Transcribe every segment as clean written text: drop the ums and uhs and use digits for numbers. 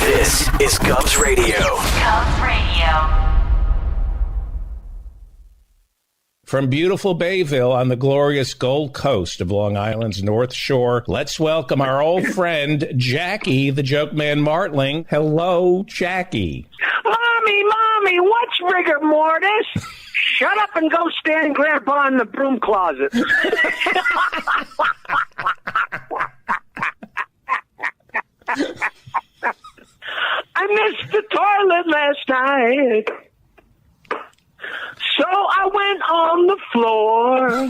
This is Cubs Radio. Cubs Radio. From beautiful Bayville on the glorious Gold Coast of Long Island's North Shore, let's welcome our old friend, Jackie, the joke man Martling. Hello, Jackie. Mommy, what's rigor mortis? Shut up and go stand Grandpa in the broom closet. I missed the toilet last night. So I went on the floor.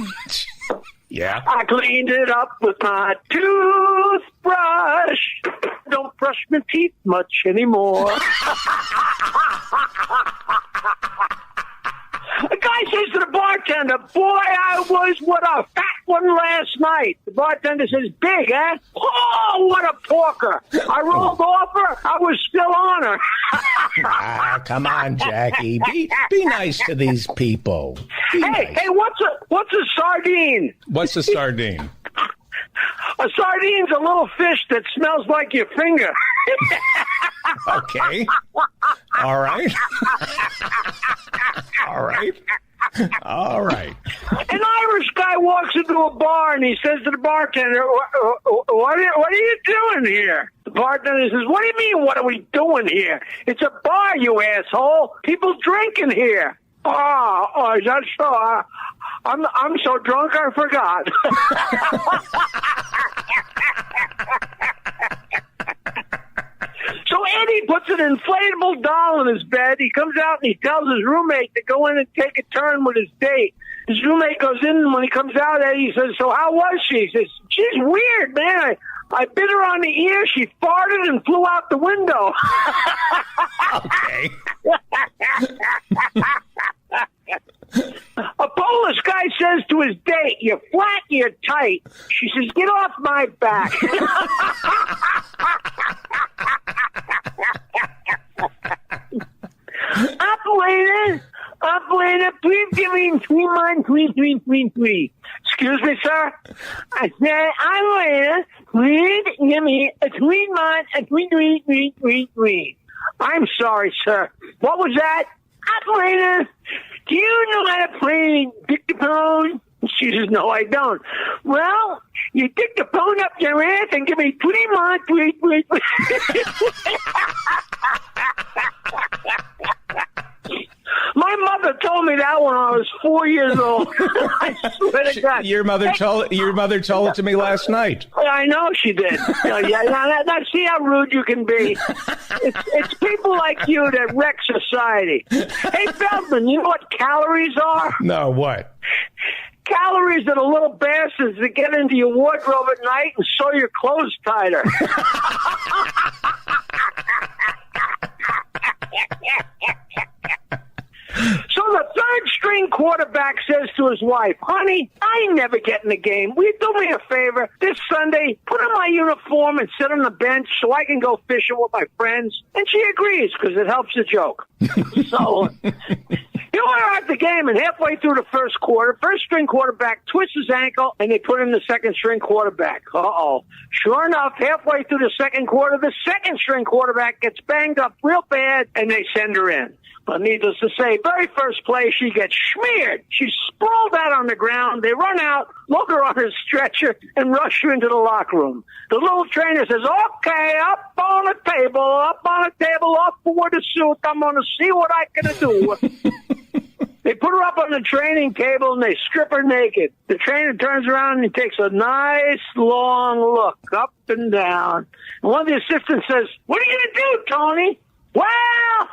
Yeah. I cleaned it up with my toothbrush. Don't brush my teeth much anymore. The guy says to the bartender, boy, I was what a fat one last night. The bartender says, big, eh? Oh, what a porker. I rolled off her. I was still on her. Come on, Jackie. Be nice to these people. Hey, what's a sardine? What's a sardine? A sardine's a little fish that smells like your finger. Okay. All right. All right. An Irish guy walks into a bar and he says to the bartender, what are you doing here? The bartender says, what do you mean, what are we doing here? It's a bar, you asshole. People drinking here. Oh, is that so? I'm so drunk I forgot. So Eddie puts an inflatable doll in his bed. He comes out and he tells his roommate to go in and take a turn with his date. His roommate goes in, and when he comes out, Eddie says, so how was she? He says, she's weird, man. I bit her on the ear. She farted and flew out the window. Okay. A Polish guy says to his date, you're flat, you're tight. She says, get off my back. Operator, please give me 3 months, 3. Excuse me, sir? I said, operator, please give me a 3 months, 3. I'm sorry, sir. What was that? Operator, do you know how to play dictaphone? She says, no, I don't. Well, you stick the phone up your ass and give me 3 months, 3. My mother told me that when I was 4 years old. I swear to God. Your mother told it to me last night. I know she did. Now, see how rude you can be. It's people like you that wreck society. Hey, Feldman, you know what calories are? No, what? Calories are the little bastards that get into your wardrobe at night and sew your clothes tighter. So the third-string quarterback says to his wife, honey, I never get in the game. Will you do me a favor? This Sunday, put on my uniform and sit on the bench so I can go fishing with my friends. And she agrees because it helps the joke. So we're at the game, and halfway through the first quarter, first-string quarterback twists his ankle, and they put in the second-string quarterback. Uh-oh. Sure enough, halfway through the second quarter, the second-string quarterback gets banged up real bad, and they send her in. But needless to say, very first play, she gets smeared. She's sprawled out on the ground. They run out, look her on her stretcher, and rush her into the locker room. The little trainer says, okay, up on the table, off for the suit. I'm going to see what I can do. They put her up on the training table, and they strip her naked. The trainer turns around, and he takes a nice, long look up and down. And one of the assistants says, what are you going to do, Tony? Well,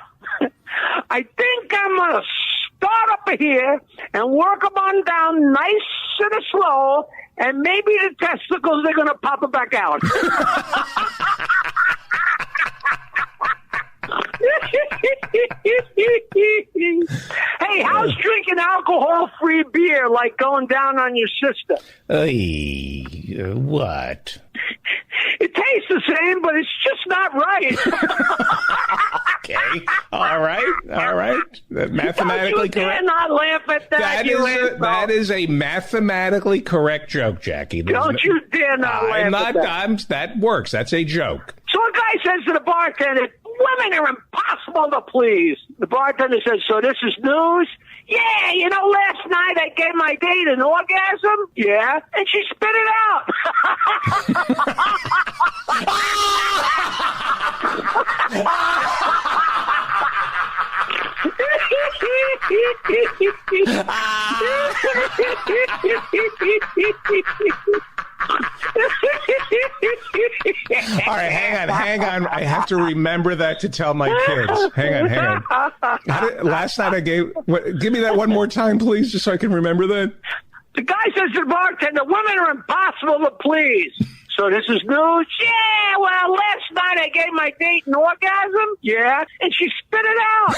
I think I'm going to start up here and work them on down nice and slow, and maybe the testicles are going to pop it back out. Hey, how's drinking alcohol-free beer like going down on your sister? What? It tastes the same, but it's just not right. Okay. All right. Mathematically correct. You dare not laugh at that. That is a mathematically correct joke, Jackie. Don't you dare not laugh at that. That works. That's a joke. So a guy says to the bartender, women are impossible to please. The bartender says, so this is news? Yeah, last night I gave my date an orgasm. Yeah, and she spit it out. All right, hang on. I have to remember that to tell my kids. Hang on. Last night give me that one more time, please, just so I can remember that. The guy says to the bartender, women are impossible to please. So this is news? Yeah, well, last night I gave my date an orgasm. Yeah, and she spit it out.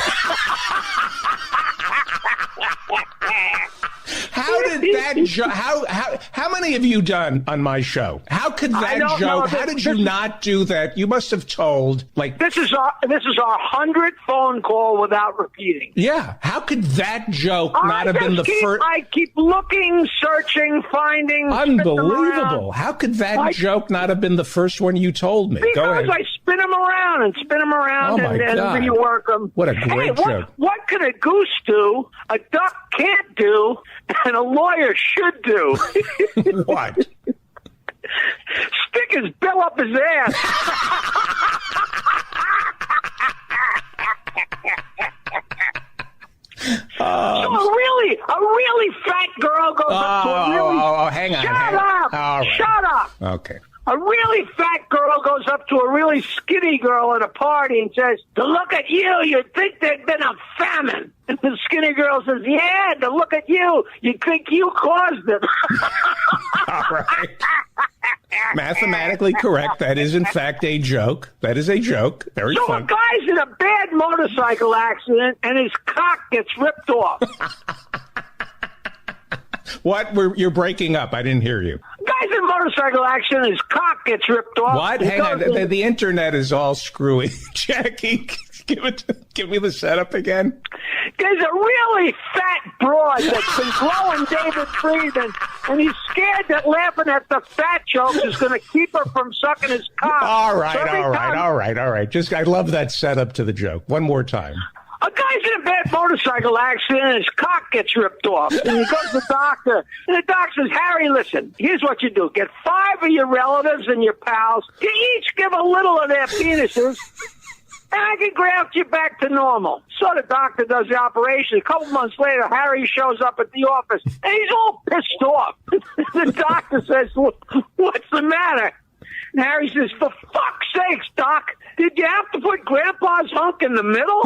How did that joke? How many have you done on my show? How could that joke? How did you not do that? You must have told this is our 100th phone call without repeating. Yeah. How could that joke not have been the first? I keep looking, searching, finding. Unbelievable. How could that joke not have been the first one you told me? Because Go ahead. I spin them around and rework them. What a great joke. What can a goose do, a duck can't do, and a lawyer should do? What? Stick his bill up his ass. So a really fat girl goes up to a really... hang on. Shut up! Right. Shut up! Okay. A really fat girl goes up to a really skinny girl at a party and says, to look at you'd think there'd been a famine. And the skinny girl says, yeah, to look at you'd think you caused it. All right. Mathematically correct. That is, in fact, a joke. That is a joke. Very so fun. A guy's in a bad motorcycle accident and his cock gets ripped off. What? You're breaking up. I didn't hear you. Guy's in a motorcycle accident, his cock gets ripped off. What? Hang on. The internet is all screwy. Jackie, give me the setup again. There's a really fat broad that's been blowing David Friedman, and he's scared that laughing at the fat jokes is going to keep her from sucking his cock. All right. I love that setup to the joke. One more time. A guy's in a bad motorcycle accident and his cock gets ripped off. And he goes to the doctor. And the doctor says, Harry, listen, here's what you do. Get 5 of your relatives and your pals. You each give a little of their penises. And I can graft you back to normal. So the doctor does the operation. A couple months later, Harry shows up at the office. And he's all pissed off. The doctor says, what's the matter? And Harry says, for fuck's sakes, Doc, did you have to put Grandpa's hunk in the middle?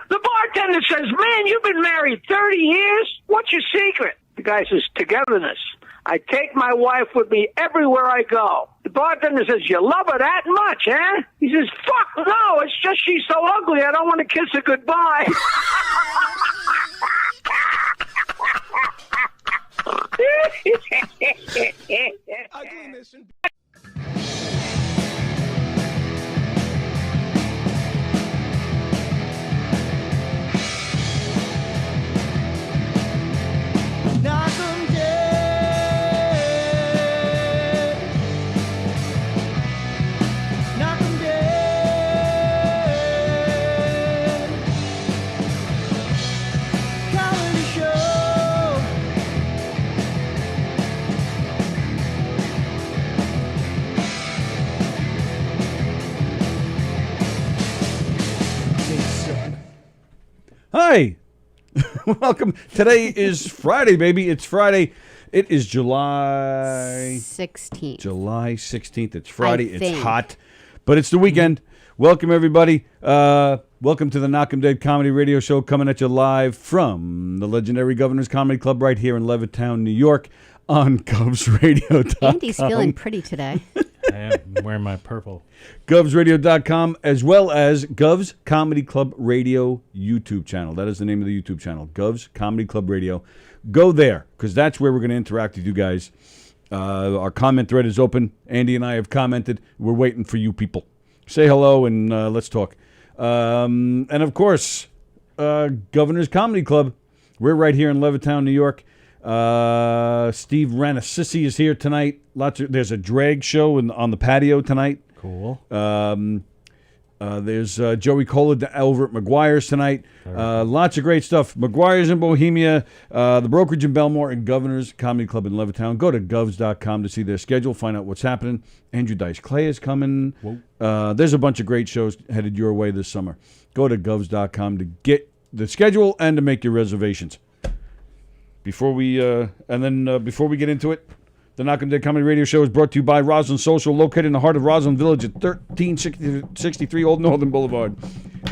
The bartender says, man, you've been married 30 years? What's your secret? The guy says, togetherness. I take my wife with me everywhere I go. The bartender says, you love her that much, huh? He says, fuck no, it's just she's so ugly I don't want to kiss her goodbye. Ugliness and... Knockem dead. Knockem dead. Comedy show. Hi. Welcome. Today is Friday, baby. It's Friday. It is July 16th. July 16th. It's Friday. I It's think. hot, but it's the weekend. Welcome, everybody. Welcome to the Knockem Dead Comedy Radio Show, coming at you live from the legendary Governor's Comedy Club right here in Levittown, New York, on GovsRadio.com. Andy's feeling pretty today. I am wearing my purple. GovsRadio.com, as well as Govs Comedy Club Radio YouTube channel. That is the name of the YouTube channel, Govs Comedy Club Radio. Go there, because that's where we're going to interact with you guys. Our comment thread is open. Andy and I have commented. We're waiting for you people. Say hello and let's talk. And of course, Governor's Comedy Club. We're right here in Levittown, New York. Steve Ranasisi is here tonight. There's a drag show on the patio tonight. Cool. There's Joey Cola over at McGuire's tonight. Lots of great stuff. McGuire's in Bohemia, the Brokerage in Belmore, and Governor's Comedy Club in Levittown. Go to govs.com to see their schedule, find out what's happening. Andrew Dice Clay is coming. There's a bunch of great shows headed your way this summer. Go to govs.com to get the schedule and to make your reservations. Before we get into it, the Knockem Dead Comedy Radio Show is brought to you by Roslyn Social, located in the heart of Roslyn Village at 1363 Old Northern Boulevard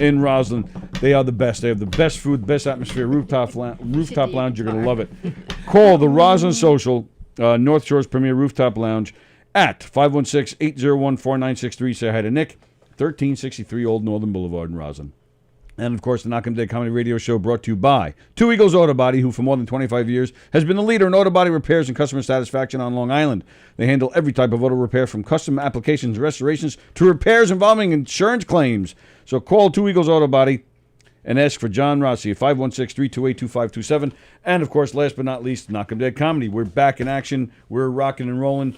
in Roslyn. They are the best. They have the best food, best atmosphere, rooftop lounge. You're going to love it. Call the Roslyn Social, North Shore's premier rooftop lounge at 516-801-4963. Say hi to Nick, 1363 Old Northern Boulevard in Roslyn. And, of course, the Knockem Dead Comedy Radio Show brought to you by Two Eagles Auto Body, who for more than 25 years has been the leader in auto body repairs and customer satisfaction on Long Island. They handle every type of auto repair, from custom applications and restorations to repairs involving insurance claims. So call Two Eagles Auto Body and ask for John Rossi at 516-328-2527. And, of course, last but not least, Knockem Dead Comedy. We're back in action. We're rocking and rolling.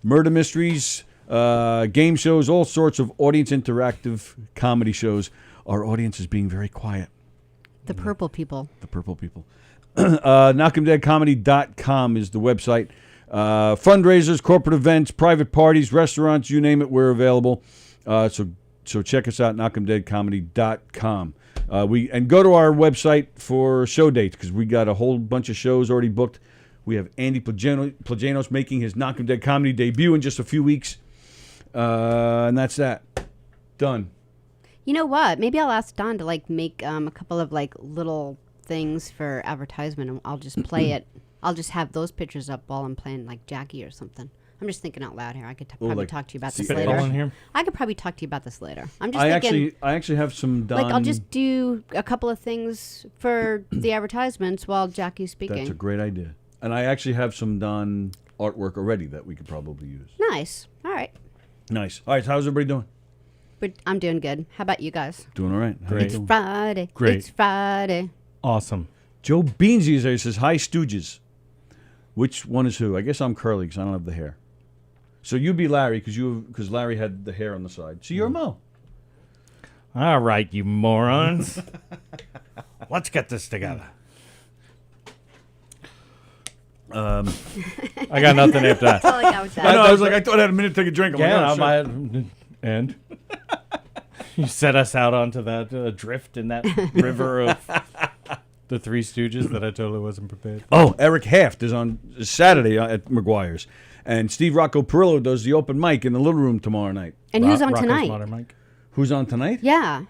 Murder mysteries, game shows, all sorts of audience interactive comedy shows. Our audience is being very quiet. The purple people. The purple people. KnockemDeadComedy.com is the website. Fundraisers, corporate events, private parties, restaurants, you name it, we're available. So check us out, KnockemDeadComedy.com. And go to our website for show dates, because we got a whole bunch of shows already booked. We have Andy Plagianos making his Knockem Dead Comedy debut in just a few weeks. And that's that. Done. You know what? Maybe I'll ask Don to make a couple of little things for advertisement, and I'll just play it. I'll just have those pictures up while I'm playing Jackie or something. I'm just thinking out loud here. I could probably talk to you about this later. Here? I could probably talk to you about this later. I'm just thinking. I actually have some Don. I'll just do a couple of things for the advertisements while Jackie's speaking. That's a great idea. And I actually have some Don artwork already that we could probably use. Nice. All right. Nice. All right. How's everybody doing? I'm doing good. How about you guys? Doing all right. Great. It's Friday. Great. It's Friday. Awesome. Joe Beansy is there. He says, hi, Stooges. Which one is who? I guess I'm Curly because I don't have the hair. So you'd be Larry because Larry had the hair on the side. So you're Mo. All right, you morons. Let's get this together. I got nothing after that. That's all I got with that. I was like, I thought I had a minute to take a drink. I'm like, oh, shit. And you set us out onto that drift in that river of the Three Stooges that I totally wasn't prepared for. Oh, Eric Haft is on Saturday at McGuire's. And Steve Rocco Perillo does the open mic in the Little Room tomorrow night. And who's on Rocco's tonight? Modern Mike. Who's on tonight? Yeah.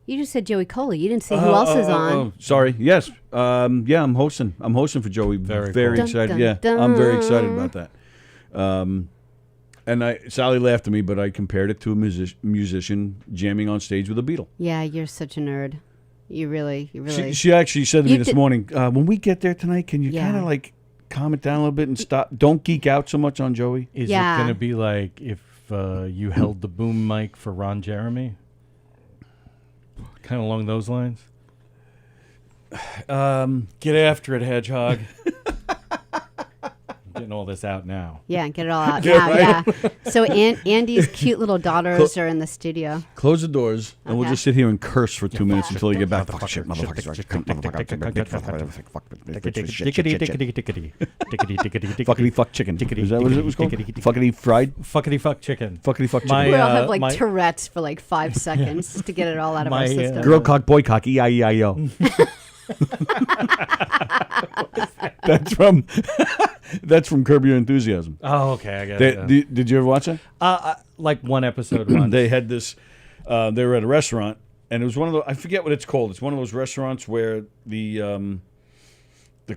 You just said Joey Cola. You didn't say who else is on. Oh, sorry. Yes. Yeah, I'm hosting. I'm hosting for Joey. Very cool. Excited. Dun, yeah, dun, I'm very dun. excited about that. And Sally laughed at me, but I compared it to a musician jamming on stage with a Beatle. Yeah, you're such a nerd. You really. She actually said to me You this did- morning, when we get there tonight, can you Yeah. kind of calm it down a little bit and stop? Don't geek out so much on Joey. Is Yeah. it going to be like if you held the boom mic for Ron Jeremy? Kind of along those lines? Get after it, Hedgehog. I'm getting all this out now. Yeah, get it all out Yeah, now. right. Yeah. So Andy's cute little daughters are in the studio. Close the doors, and we'll Okay. just sit here and curse for 2 minutes until you get back. Fuck shit, motherfuckers. Fuckity fuck chicken. Is that what it was called? Fuckity fried? Fuckity fuck chicken. Fuckity fuck My, chicken. We all have my- Tourette's for 5 seconds just to get it all out of My, our system. Girl cock, boy cock, E-I-E-I-O. That's from Curb Your Enthusiasm. Oh, okay. I got it. Did you ever watch that? Like one episode once. They had this. They were at a restaurant, and it was one of the. I forget what it's called. It's one of those restaurants where the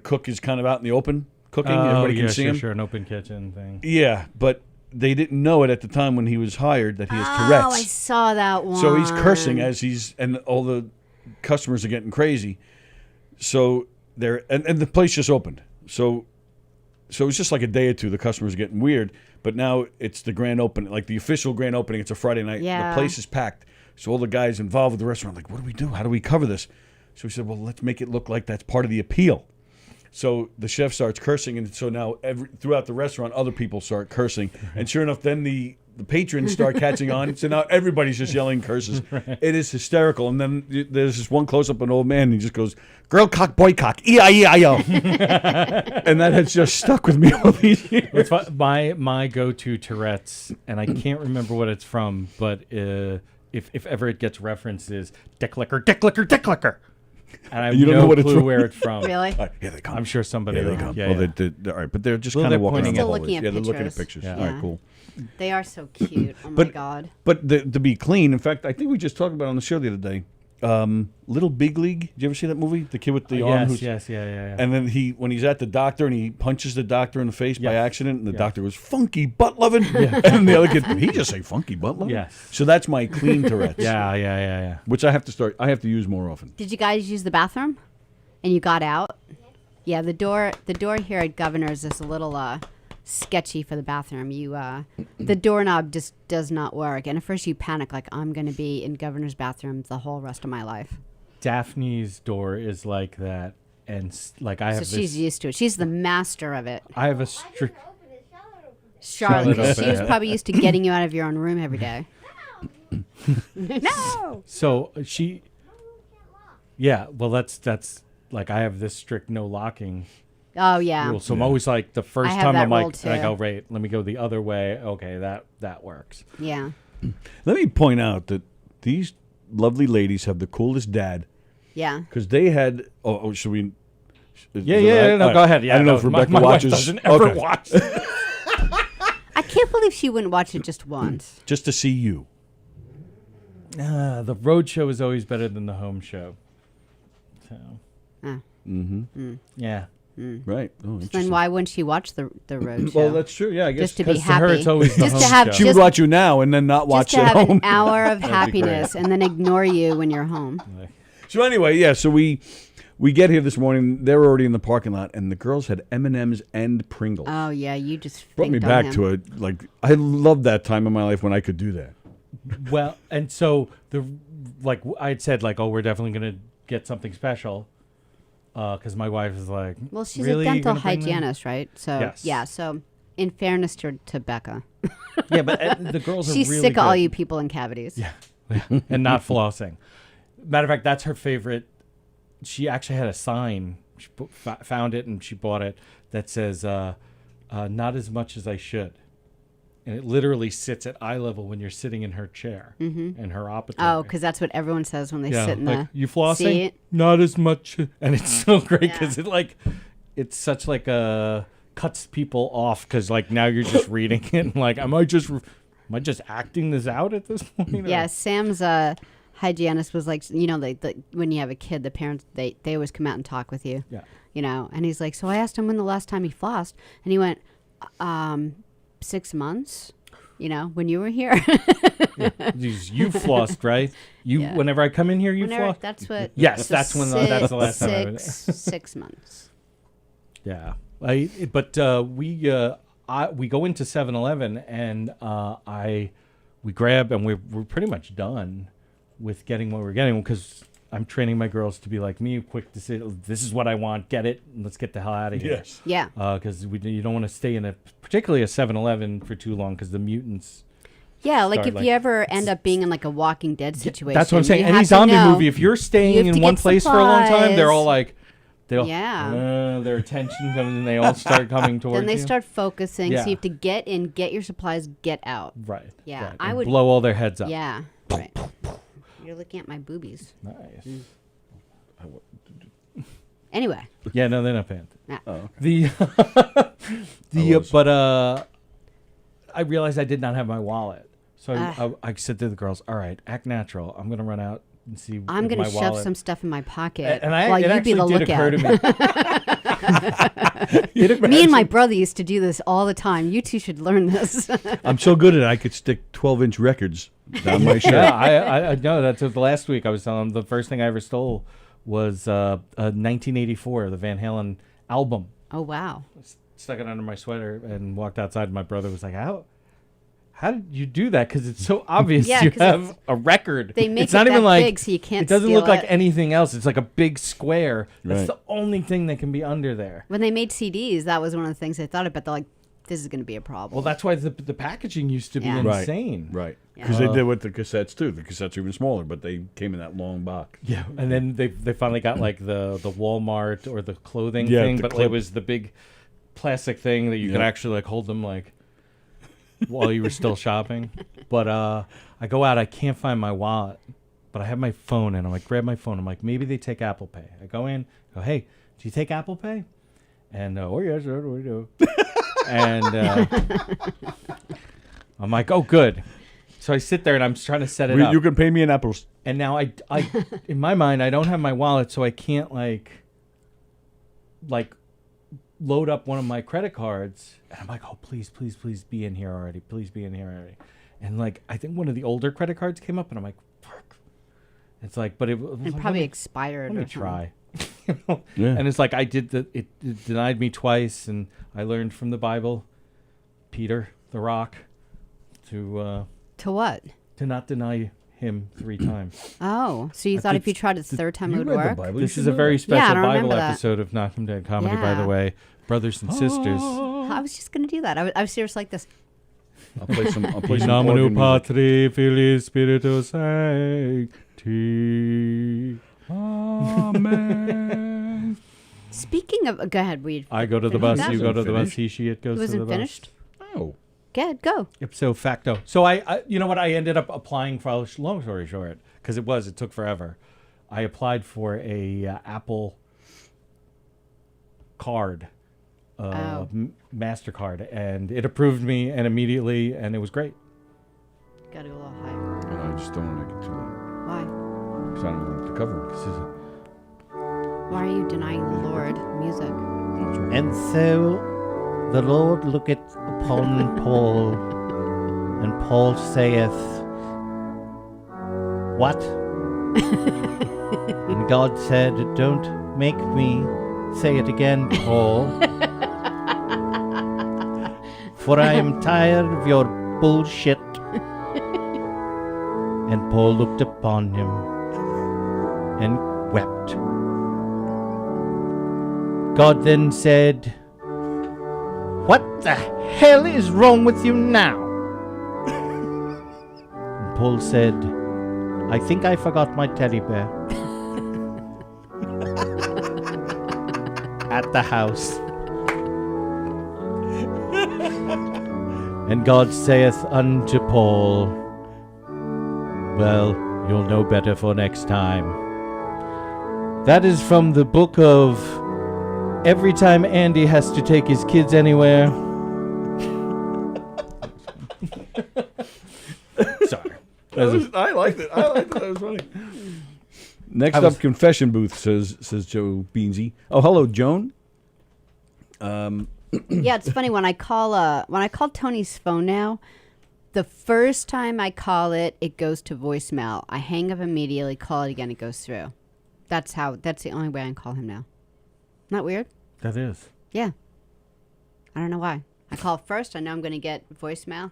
cook is kind of out in the open cooking. Everybody can see him. Sure, an open kitchen thing. Yeah, but they didn't know it at the time when he was hired that he has Oh, Tourette's. I saw that one. So he's cursing as and all the customers are getting crazy. So they're and the place just opened. So it was just like a day or two. The customers are getting weird, but now it's the grand opening, like the official grand opening. It's a Friday night. Yeah. The place is packed. So all the guys involved with the restaurant like, what do we do? How do we cover this? So we said, well, let's make it look like that's part of the appeal. So the chef starts cursing, and so now throughout the restaurant, other people start cursing. And sure enough, then the patrons start catching on. So now everybody's just yelling curses. It is hysterical. And then there's this one close-up of an old man, and he just goes, girl cock, boy cock, E-I-E-I-O. And that has just stuck with me all these years. It's my go-to Tourette's, and I can't remember what it's from, but if ever it gets referenced, is dick licker, dick licker, dick licker. And I have You don't know no what it's clue from? where it's from. Really? All right, here they come. I'm sure somebody. Here they will. come. Yeah, Well, yeah. all right, but they're just Well, kind they're of walking pointing around at- the Still looking hallways. at Yeah, they're looking at pictures. pictures. Yeah. All right, cool. They are so cute. Oh my But- god. But to be clean, in fact, I think we just talked about it on the show the other day. Little Big League. Did you ever see that movie? The kid with the arm. Yes, yeah. And then when he's at the doctor and he punches the doctor in the face by Yes. accident, and the Yeah. doctor goes, funky butt loving. And the other kid, did he just say funky butt loving? Yes. So that's my clean Tourette's. Yeah. Which I have to use more often. Did you guys use the bathroom? And you got out? Yeah, the door here at Governor's is a little sketchy for the bathroom. The doorknob just does not work. And at first you panic like I'm going to be in Governor's bathroom the whole rest of my life. Daphne's door is like that, and like I have So she's used to it. She's the master of it. I have a strict. Charlotte, Charlotte she opened was it. probably used to getting you out of your own room every day. No. So she. Yeah, well, that's like I have this strict no locking Oh yeah. rule. So I'm always like the first have time that I'm rule, like, I too. go, right, let me go the other way. Okay, that works. Yeah. Let me point out that these lovely ladies have the coolest dad Yeah. because they had. Oh, should we? Yeah. No, go ahead. Yeah, I don't know no, if Rebecca my watches. wife doesn't ever Okay. watch. I can't believe she wouldn't watch it just once. Just to see you. The road show is always better than the home show. So. Yeah. Right. Oh, Then interesting. why wouldn't she watch the road show? Well, that's true. Yeah, I guess. just to be 'cause to her, happy. it's always the just to home have show. She would just, watch you now and then not watch just to at have home. an hour of be great. happiness and then ignore you when you're home. So anyway, yeah. So we get here this morning. They're already in the parking lot, and the girls had M&Ms and Pringles. Oh yeah, you just Brought me pinked on back him. to it. Like I loved that time in my life when I could do that. Well, and so I had said like, oh, we're definitely gonna get something special, because my wife is like, Well, she's really? a You're dental gonna bring them? hygienist, right? So Yes. yeah. So in fairness to Becca, Yeah, but the girls are she's really sick of all good. you people in cavities. Yeah. and not flossing. Matter of fact, that's her favorite. She actually had a sign. She found it and she bought it that says, "Not as much as I should," and it literally sits at eye level when you're sitting in her chair in her operative. Oh, because that's what everyone says when they yeah, sit in like the you flossing, seat. not as much, and it's so great because Yeah. it's such like a cuts people off because like now you're just reading it and like am I just acting this out at this point? Yeah, Sam's hygienist was like, when you have a kid, the parents they always come out and talk with you. Yeah. And he's like, so I asked him when the last time he flossed, and he went, 6 months. When you were here. You flossed, right? Yeah. Whenever I come in here, you floss. That's what. Yes, that's when that's the last time. I was. 6 months. Yeah, we go into 7-Eleven and we grab and we're pretty much done with getting what we're getting because I'm training my girls to be like me, quick to say this is what I want, get it, and let's get the hell out of here. Yes. Yeah. Because you don't want to stay in particularly a 7-Eleven for too long because the mutants. Yeah, like start, if you ever end up being in like a Walking Dead situation. That's what I'm saying. you Any have to zombie know- movie, if you're you staying have to in one get place for a long time, they're all supplies. like, their attention comes and they all start coming towards Then they you. start focusing, Yeah. so you have to get in, get your supplies, get out. Right. Yeah, right. I And would- blow all their heads up. Yeah. Right. You're looking at my boobies. Nice. Anyway. Yeah, no, they're not paying. Yeah. But I realized I did not have my wallet, so I said to the girls, "All right, act natural. I'm gonna run out and see. I'm going gonna to shove some stuff in my pocket And while it you be actually the did lookout. occur to me. Me and my brother used to do this all the time. You two should learn this. I'm so good at it, I could stick 12-inch records down my shirt. Yeah, I know. That's what last week I was telling them the first thing I ever stole was 1984, the Van Halen album. Oh wow. Stuck it under my sweater and walked outside. And my brother was like, "How how did you do that? Because it's so obvious Yeah, you 'cause have a record. they make it's it not even that like big so you can't It doesn't steal look like it. anything else. It's like a big square. That's Right. the only thing that can be under there. When they made CDs, that was one of the things they thought about. They're like, this is going to be a problem. Well, that's why the packaging used to be Yeah. Right. insane. Right. Yeah. Because they did with the cassettes too. The cassettes are even smaller, but they came in that long box. Yeah, and then they finally got like the Walmart or the clothing Yeah, thing, the but clip. it was the big plastic thing that you could Yep. actually like hold them like while you were still shopping. But I go out, I can't find my wallet, but I have my phone, and I'm like, grab my phone. I'm like, maybe they take Apple Pay. I go in, go, hey, do you take Apple Pay? And oh yes, sir, we do. And I'm like, oh good. So I sit there and I'm trying to set it up. You can pay me in apples. And now I in my mind, I don't have my wallet, so I can't like load up one of my credit cards. And I'm like, oh, please be in here already. Please be in here already. And like, I think one of the older credit cards came up, and I'm like, fuck. It's like, but it was and like, probably let expired. me or something. try. You know? Yeah. And it's like it denied me twice, and I learned from the Bible, Peter the Rock, to what? not deny him 3 times. Oh, so you thought if you tried it the third time it would read the work? Bible. You This should is a know very that. special Yeah, I don't Bible remember that. episode of Knockem Dead Comedy, by the Yeah. way. Brothers and sisters. I was just going to do that. I was serious like this. I'll play some. I'll play In some nomine organ music. Patri Filii Spiritus Sancti. Amen. Speaking of, go ahead, Weed. I go to the Finish bus, that? you go to the bus, Finished? he, she, it goes It to the wasn't bus. finished? Oh. Go ahead, go. Ipso facto. So I you know what, I ended up applying for, long story short, because it took forever. I applied for a Apple card, Oh. MasterCard, and it approved me and immediately, and it was great. Got to go a little higher. I just don't want to make it too loud. Why? Because I don't want to cover it. Why are you denying the Lord music? And so the Lord looketh upon Paul, and Paul saith, What? And God said, Don't make me say it again, Paul. For I am tired of your bullshit. And Paul looked upon him and wept. God then said, What the hell is wrong with you now? And Paul said, I think I forgot my teddy bear at the house. And God saith unto Paul, Well, you'll know better for next time. That is from the book of Every Time Andy Has to Take His Kids Anywhere. Sorry. I liked it. I liked it. That was funny. Next up, confession booth, says Joe Beansy. Oh, hello, Joan. Yeah, it's funny when I call Tony's phone now. The first time I call it, it goes to voicemail. I hang up immediately, call it again, it goes through. That's the only way I can call him now. Not weird? That is. Yeah. I don't know why. I call first, I know I'm going to get voicemail.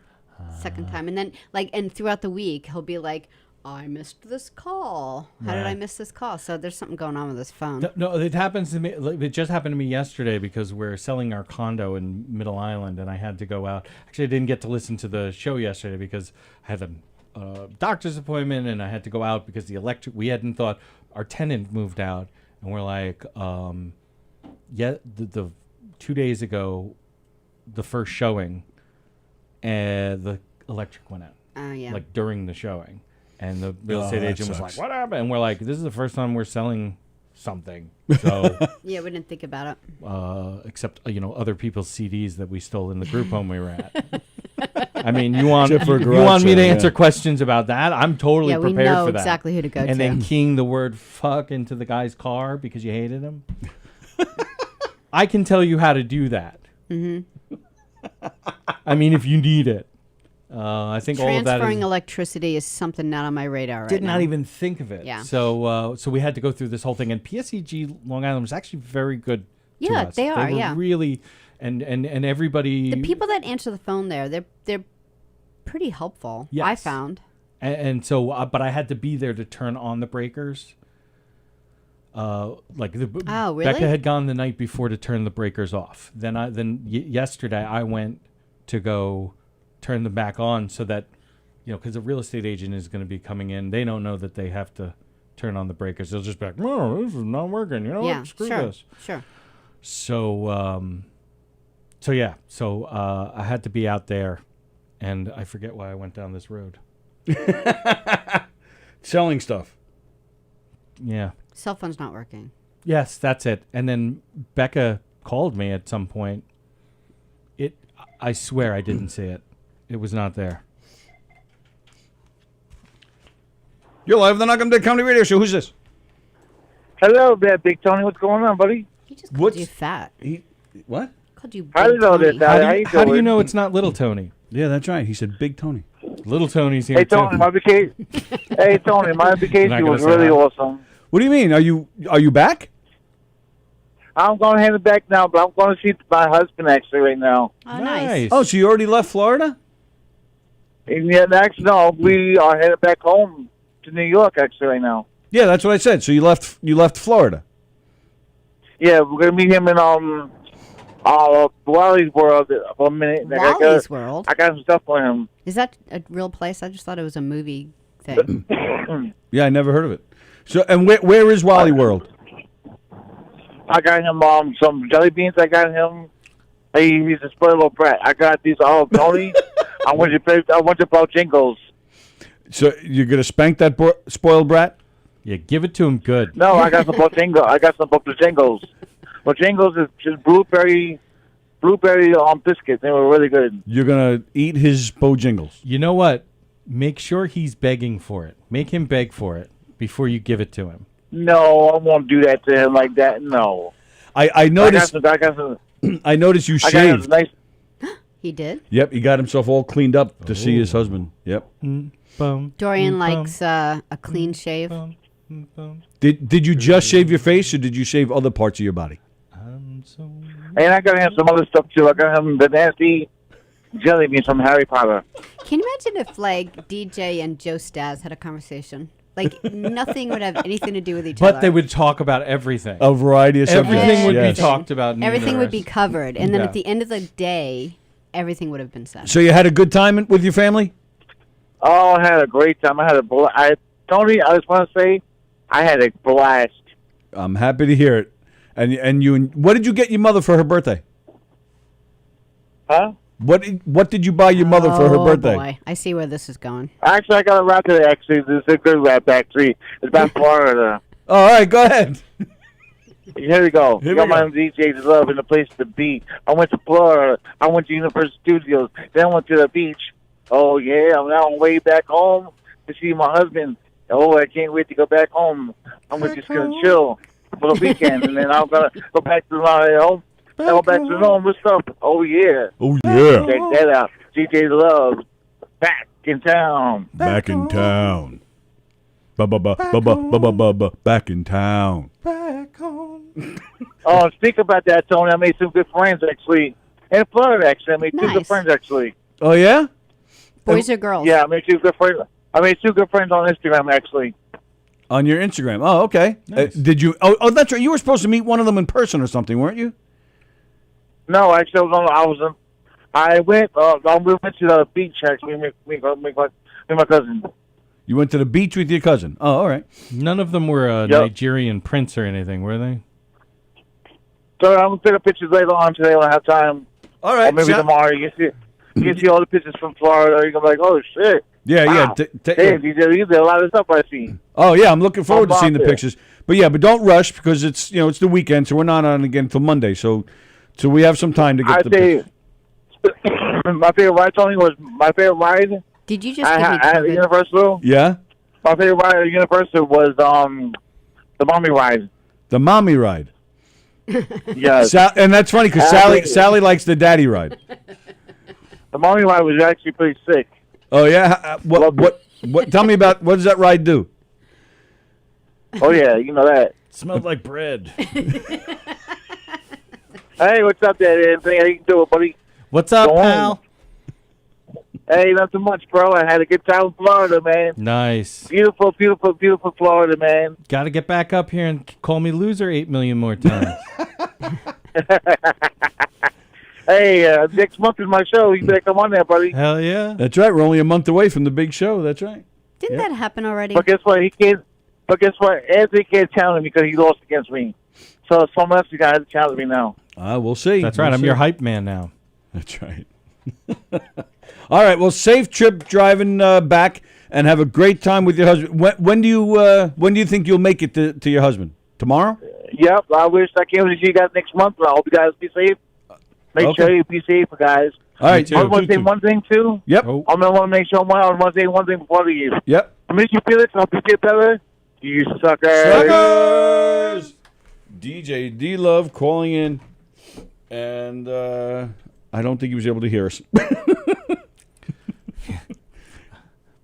Second time. And then, and throughout the week, he'll be like, I missed this call. How did I miss this call? So there's something going on with this phone. No, it happens to me. It just happened to me yesterday because we're selling our condo in Middle Island, and I had to go out. Actually, I didn't get to listen to the show yesterday because I had a doctor's appointment, and I had to go out because we hadn't thought our tenant moved out, and we're like, the 2 days ago, the first showing, and the electric went out. Oh, yeah. Like during the showing. And the real estate that agent was sucks. like, what happened? And we're like, this is the first time we're selling something. So, Yeah, we didn't think about it. except, other people's CDs that we stole in the group home we were at. I mean, you want Except for a you garage want me to sale, answer yeah. questions about that? I'm totally Yeah, we prepared know for that. exactly who to go to. And then keying the word fuck into the guy's car because you hated him. I can tell you how to do that. Mm-hmm. I mean, if you need it. I think all of that Transferring is... electricity is something not on my radar right Did now. not even think of it. Yeah. So we had to go through this whole thing, and PSEG Long Island was actually very good. to Yeah, us. they are, were yeah. really, and everybody. The people that answer the phone there, they're pretty helpful. I Yes. found. And so, but I had to be there to turn on the breakers. Oh, really? Becca had gone the night before to turn the breakers off. Yesterday I went to go turn them back on so that, because a real estate agent is going to be coming in. They don't know that they have to turn on the breakers. They'll just be like, "No, this is not working. Yeah, screw sure, this." sure. So, I had to be out there, and I forget why I went down this road. Selling stuff. Yeah. Cell phone's not working. Yes, that's it. And then Becca called me at some point. I swear I didn't see it. It was not there. You're live on the Knockem Comedy Radio Show. Who's this? Hello there, Big Tony. What's going on, buddy? He just called you fat. What? Called you How Big do you know Tony. this? How do you know it's not Little Tony? Yeah, that's right. He said Big Tony. Little Tony's here Hey, Tony, too. my vacation. Hey, Tony, my vacation gonna was say really that. awesome. What do you mean? Are you back? I'm going to hand it back now, but I'm going to see my husband actually right now. Oh, nice. Oh, so you already left Florida? And yeah, actually, no, we are headed back home to New York actually right now. Yeah, that's what I said. So you left Florida. Yeah, we're going to meet him in Wally's World for a minute. Wally's World? I got some stuff for him. Is that a real place? I just thought it was a movie thing. Yeah, I never heard of it. So, and where is Wally World? I got him some jelly beans. I got him. He's a spoiled little brat. I got these. Oh, Tony, I want you to blow jingles. So you're gonna spank that spoiled brat? Yeah, give it to him good. No, I got some Bojangles. I got some Bojangles. Bojangles is just blueberry biscuits. They were really good. You're gonna eat his Bojingles. You know what? Make sure he's begging for it. Make him beg for it before you give it to him. No, I won't do that to him like that. No. I noticed. I got some. I noticed you I got shaved. some nice. He did? Yep, he got himself all cleaned up to see his husband. Yep. Dorian likes a clean shave. Did you just shave your face, or did you shave other parts of your body? And I got him some other stuff too. I got him the nasty jelly beans from Harry Potter. Can you imagine if, like, DJ and Joe Stas had a conversation? Like, nothing would have anything to do with each other. But they would talk about everything. A variety of subjects. Everything would yes. be talked about. In the Everything would be universe. covered. And then Yeah. at the end of the day, everything would have been said. So you had a good time with your family? Oh, I had a great time. I had a Tony, I just want to say, I had a blast. I'm happy to hear it. And what did you get your mother for her birthday? Huh? What did you buy your mother for her birthday? Oh, boy. I see where this is going. Actually, I got a rap today. Actually, this is a good rap. Actually, it's about Florida. All right, go ahead. Here we go. Here we Got my go. own DJ's love and a place to be. I went to Florida. I went to Universal Studios. Then I went to the beach. Oh yeah, I'm now on way back home to see my husband. Oh, I can't wait to go back home. I'm just gonna chill for the weekend, and then I'm gonna go back to my home. Go back to normal stuff. Oh yeah. Oh yeah. Check that out. DJ's love back in town. Back in town. Back in town. Back home. Oh, speak about that, Tony. I made some good friends actually in Florida. Actually, I made two Nice. good friends actually. Oh yeah? Boys or girls? Yeah, I made two good friends. I made two good friends on Instagram actually. On your Instagram. Oh, okay. Nice. Did you? Oh, that's right. You were supposed to meet one of them in person or something, weren't you? No, actually, I went. We went to the beach actually. Me my cousin. You went to the beach with your cousin. Oh, all right. None of them were a Nigerian prince or anything, were they? So I'm gonna take the pictures later on today when I have time. All right. Or maybe tomorrow. You can see all the pictures from Florida. You're gonna be like, oh shit. Yeah, Wow. yeah. Hey, you did a lot of stuff I see. Oh yeah, I'm looking forward to I'm seeing the out there. pictures. But don't rush because it's it's the weekend, so we're not on again until Monday. So we have some time to get I the tell pictures. you, my favorite ride, Tony, was my favorite ride. Did you just I give me had at COVID? Universal. Yeah, My favorite ride at Universal was the mommy ride. the mommy ride. Yes, And that's funny because Sally likes the daddy ride. the mommy ride was actually pretty sick. Oh yeah. What? Tell me about what does that ride do? Oh yeah, you know that. Smelled like bread. Hey, what's up there, Anthony? How you doing, buddy? What's up, Go on. pal? Hey, not too much, bro. I had a good time in Florida, man. Nice. Beautiful, beautiful, beautiful Florida, man. Got to get back up here and call me loser 8 million more times. Hey, next month is my show. You better come on there, buddy. Hell yeah. That's right. We're only a month away from the big show. That's right. Didn't that happen already? But guess what? He can't. But guess what? Anthony can't challenge me because he lost against me. So someone else you got to challenge me now. We'll see. That's right. We'll I'm see. your hype man now. That's right. All right. Well, safe trip driving back, and have a great time with your husband. When do you think you'll make it to your husband? Tomorrow? Yep. I can't wait to see you guys next month. I hope you guys be safe. Make sure you be safe, guys. All right. I want to say one thing too. Yep. Oh. I want to make sure I want to say one thing before I leave. Yep. I miss you, Felix. I hope you get better. You suckers. Suckers! DJ D-Love calling in, and I don't think he was able to hear us.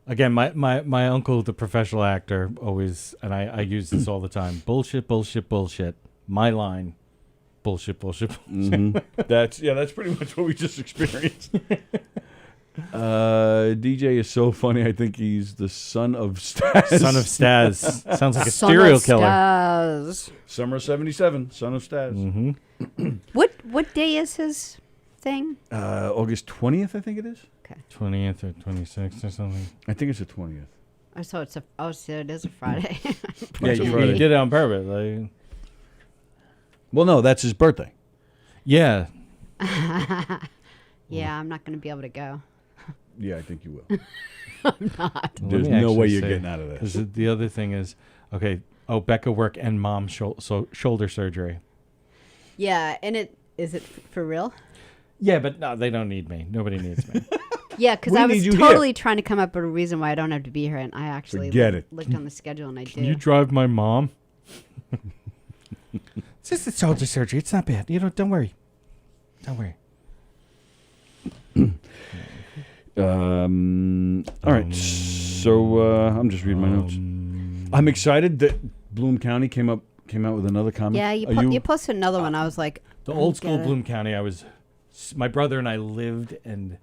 Again, my uncle, the professional actor, always, and I use this all the time. Bullshit, bullshit, bullshit. My line. Bullshit, bullshit, bullshit. That's pretty much what we just experienced. DJ is so funny. I think he's the son of Stas. Son of Stas. Sounds like a Son serial of killer. Stars. Summer '77. Son of Stas. Mm-hmm. What day is his thing? August 20th, I think it is. 20th or 26th or something. I think it's the 20th. Oh, so it is a Friday. Yeah, you did it on purpose. Like, well, no, that's his birthday. yeah. Yeah, I'm not going to be able to go. Yeah, I think you will. I'm not. There's no way you're getting out of this. 'Cause the other thing is, okay, Becca work and mom shoulder surgery. Yeah, and is it for real? Yeah, but no, they don't need me. Nobody needs me. Yeah, because We I was need you totally trying to come up with a reason why I don't have to be here, and I actually Forget it. looked on the schedule, and I Can do. you drive my mom? It's just a shoulder surgery. It's not bad. Don't worry. Don't worry. All right. So I'm just reading my notes. I'm excited that Bloom County came out with another comic. Yeah, you posted another one. I was like, The I old don't school get it. Bloom County, my brother and I lived and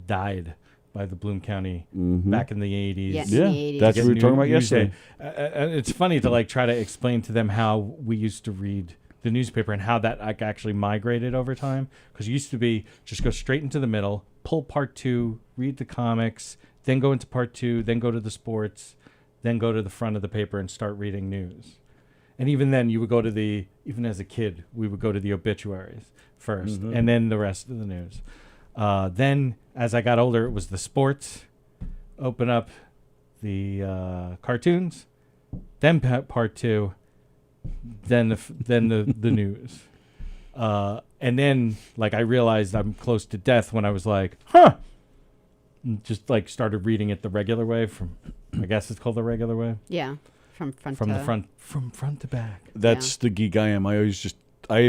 died by the Bloom County back in the 80s. Yeah, in Yeah, the 80s. that's what we were talking about yesterday. And it's funny to try to explain to them how we used to read the newspaper and how that actually migrated over time. Because it used to be just go straight into the middle, pull part 2, read the comics, then go into part 2, then go to the sports, then go to the front of the paper and start reading news. And even then, you would go to even as a kid, we would go to the obituaries first, and then the rest of the news. Then, as I got older, it was the sports, open up the cartoons, then part 2, then the news. And then, like, I realized I'm close to death when I was like, and just, like, started reading it the regular way I guess it's called the regular way. Yeah, from front to back. That's the geek I am. I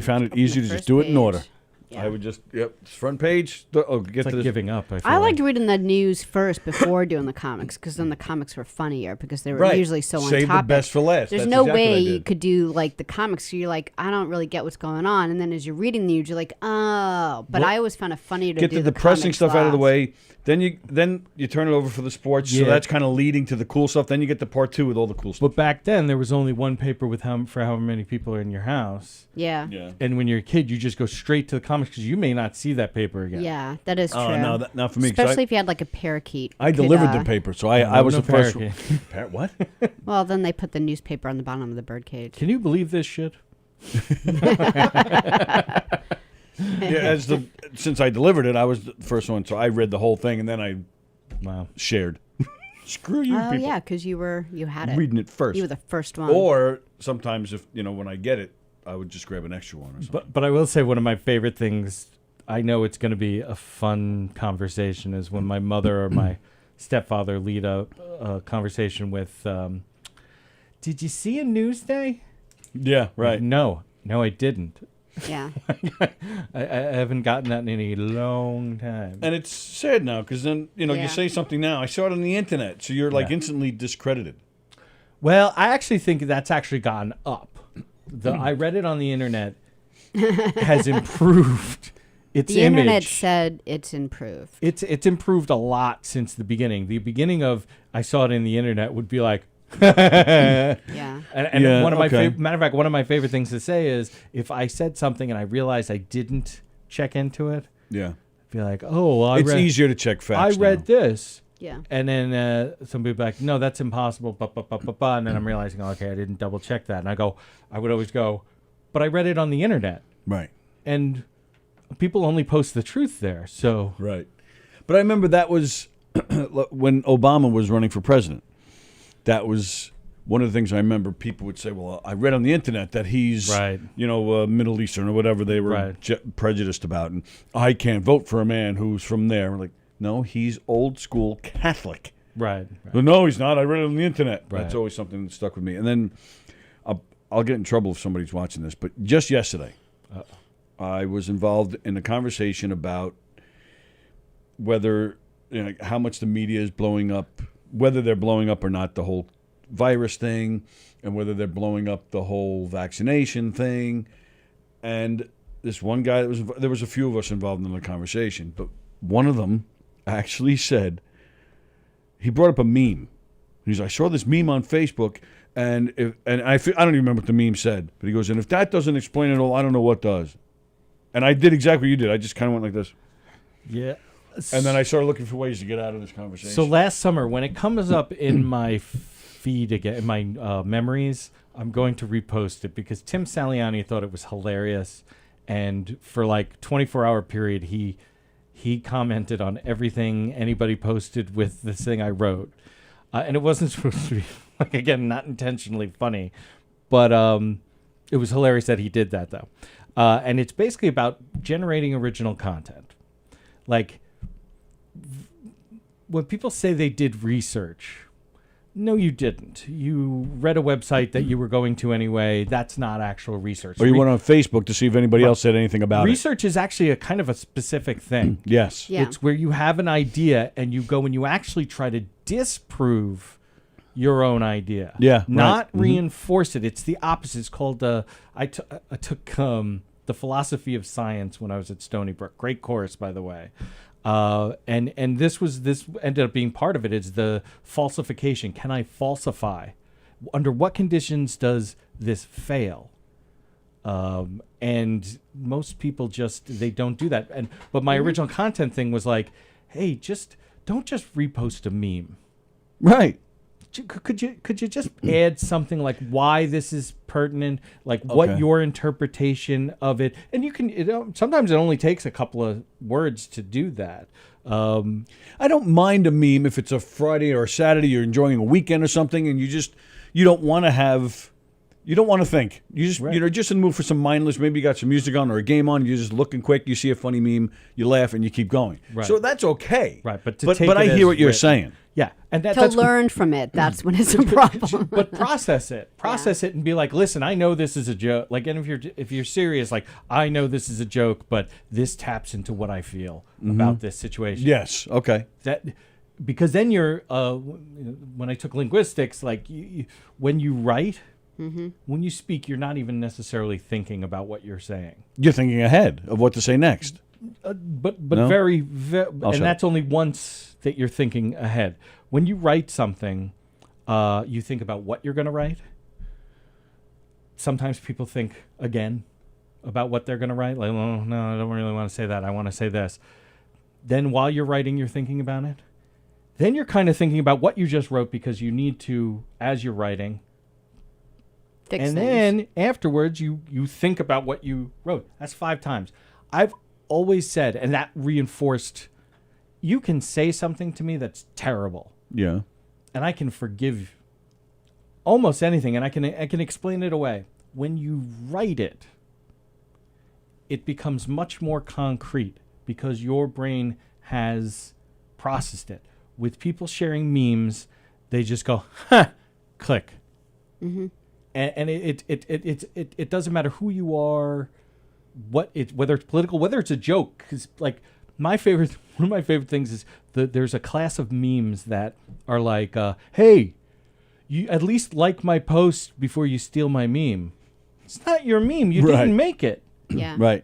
found it easy to just do it in order. Yeah. I would just front page. Get It's to like this. giving up. I liked reading the news first before doing the comics, because then the comics were funnier because they were Right. usually so on Save the topic. best for last. There's That's no exactly what I way did. you could do like the comics. So you're like, I don't really get what's going on, and then as you're reading the news, you're like, oh. But I always found it funny to Get do the depressing comics stuff out of the last. way. Then you turn it over for the sports. So Yeah. that's kind of leading to the cool stuff. Then you get to part 2 with all the cool stuff. But back then, there was only one paper with for however many people are in your house. Yeah. Yeah. And when you're a kid, you just go straight to the comics because you may not see that paper again. Yeah, that is true. Oh, no, not for me. 'cause Especially if you had like a parakeet. I you could, delivered the paper, so I was no the first. parakeet. What? Well, then they put the newspaper on the bottom of the birdcage. Can you believe this shit? Yeah, since I delivered it, I was the first one, so I read the whole thing, and then I shared. Screw you, Oh people. yeah, because you had it. Reading it first. You were the first one. Or sometimes, if when I get it, I would just grab an extra one or something. But I will say one of my favorite things, I know it's going to be a fun conversation, is when my mother or my stepfather lead a conversation with, did you see a Newsday? Yeah, right. No, I didn't. Yeah. I haven't gotten that in a long time. And it's sad now because then Yeah. you say something now. I saw it on the internet, so you're like Yeah. instantly discredited. Well, I actually think that's actually gone up. I read it on the internet has improved its The internet image. said it's improved. It's improved a lot since the beginning. The beginning of I saw it in the internet would be like, Yeah. and Yeah, one of my okay. matter of fact, one of my favorite things to say is if I said something and I realized I didn't check into it, Yeah. I'd be like, oh, well, It's easier to check facts. I read now. this. Yeah. And then somebody would be like, no, that's impossible. And then I'm realizing, okay, I didn't double check that. And I would always go, but I read it on the internet. Right. And people only post the truth there. So Right. But I remember that was when Obama was running for president. That was one of the things I remember people would say, well, I read on the internet that he's, Right. Middle Eastern or whatever they were Right. prejudiced about. And I can't vote for a man who's from there. Like, no, he's old school Catholic. right. Well, no, he's not. I read it on the internet. Right. That's always something that stuck with me. And then I'll get in trouble if somebody's watching this, but just yesterday, I was involved in a conversation about whether, how much the media is blowing up, whether they're blowing up or not the whole virus thing, and whether they're blowing up the whole vaccination thing. And this one guy, there was a few of us involved in the conversation, but one of them actually said, he brought up a meme. He's like, I saw this meme on Facebook, and I don't even remember what the meme said, but he goes, and if that doesn't explain it all, I don't know what does. And I did exactly what you did. I just kind of went like this. Yeah. And then I started looking for ways to get out of this conversation. So last summer, when it comes up in my feed again, in my memories, I'm going to repost it because Tim Saliani thought it was hilarious. And for like 24-hour period, he commented on everything anybody posted with this thing I wrote. And it wasn't supposed to be, like, again, not intentionally funny. But it was hilarious that he did that, though. And it's basically about generating original content. Like, when people say they did research, no, you didn't. You read a website that you were going to anyway. That's not actual research. Or you went on Facebook to see if anybody else said anything about research is actually a kind of a specific thing. Yes. Yeah. It's where you have an idea and you go and you actually try to disprove your own idea. Yeah, Not right. reinforce it. It's the opposite. It's called I took the philosophy of science when I was at Stony Brook. Great course, by the way. And this ended up being part of it. Is the falsification. Can I falsify? Under what conditions does this fail? And most people they don't do that. But my original content thing was like, hey, don't just repost a meme. Right. Could you just add something like why this is pertinent, like what Okay. your interpretation of it, and you can. Sometimes it only takes a couple of words to do that. I don't mind a meme if it's a Friday or a Saturday, you're enjoying a weekend or something, and you don't want to think. You just Right. you're just in the mood for some mindless. Maybe you got some music on or a game on. You're just looking quick. You see a funny meme, you laugh, and you keep going. Right. So that's okay. Right, but but take I it hear as what you're written. saying. Yeah, and To that's learn from it, that's when it's a problem. But process it and be like, listen, I know this is a joke. Like, and if you're serious, like, I know this is a joke, but this taps into what I feel about this situation. Yes. Okay. Because then you're when I took linguistics, like when you write, when you speak, you're not even necessarily thinking about what you're saying. You're thinking ahead of what to say next. But No? very shut and that's only once that you're thinking ahead. When you write something, you think about what you're going to write. Sometimes people think again about what they're going to write. Like, oh, no, I don't really want to say that. I want to say this. Then while you're writing, you're thinking about it. Then you're kind of thinking about what you just wrote because you need to, as you're writing. Fix And things. then afterwards, you think about what you wrote. That's 5 times. I've always said, and that reinforced, you can say something to me that's terrible, Yeah. and I can forgive almost anything, and I can explain it away. When you write it, it becomes much more concrete because your brain has processed it. With people sharing memes, they just go, "Ha!" Click. Mm-hmm. And it doesn't matter who you are, whether it's political, whether it's a joke. Because like one of my favorite things is there's a class of memes that are like, "Hey, you at least like my post before you steal my meme." It's not your meme. You Right. didn't make it. Yeah. Right.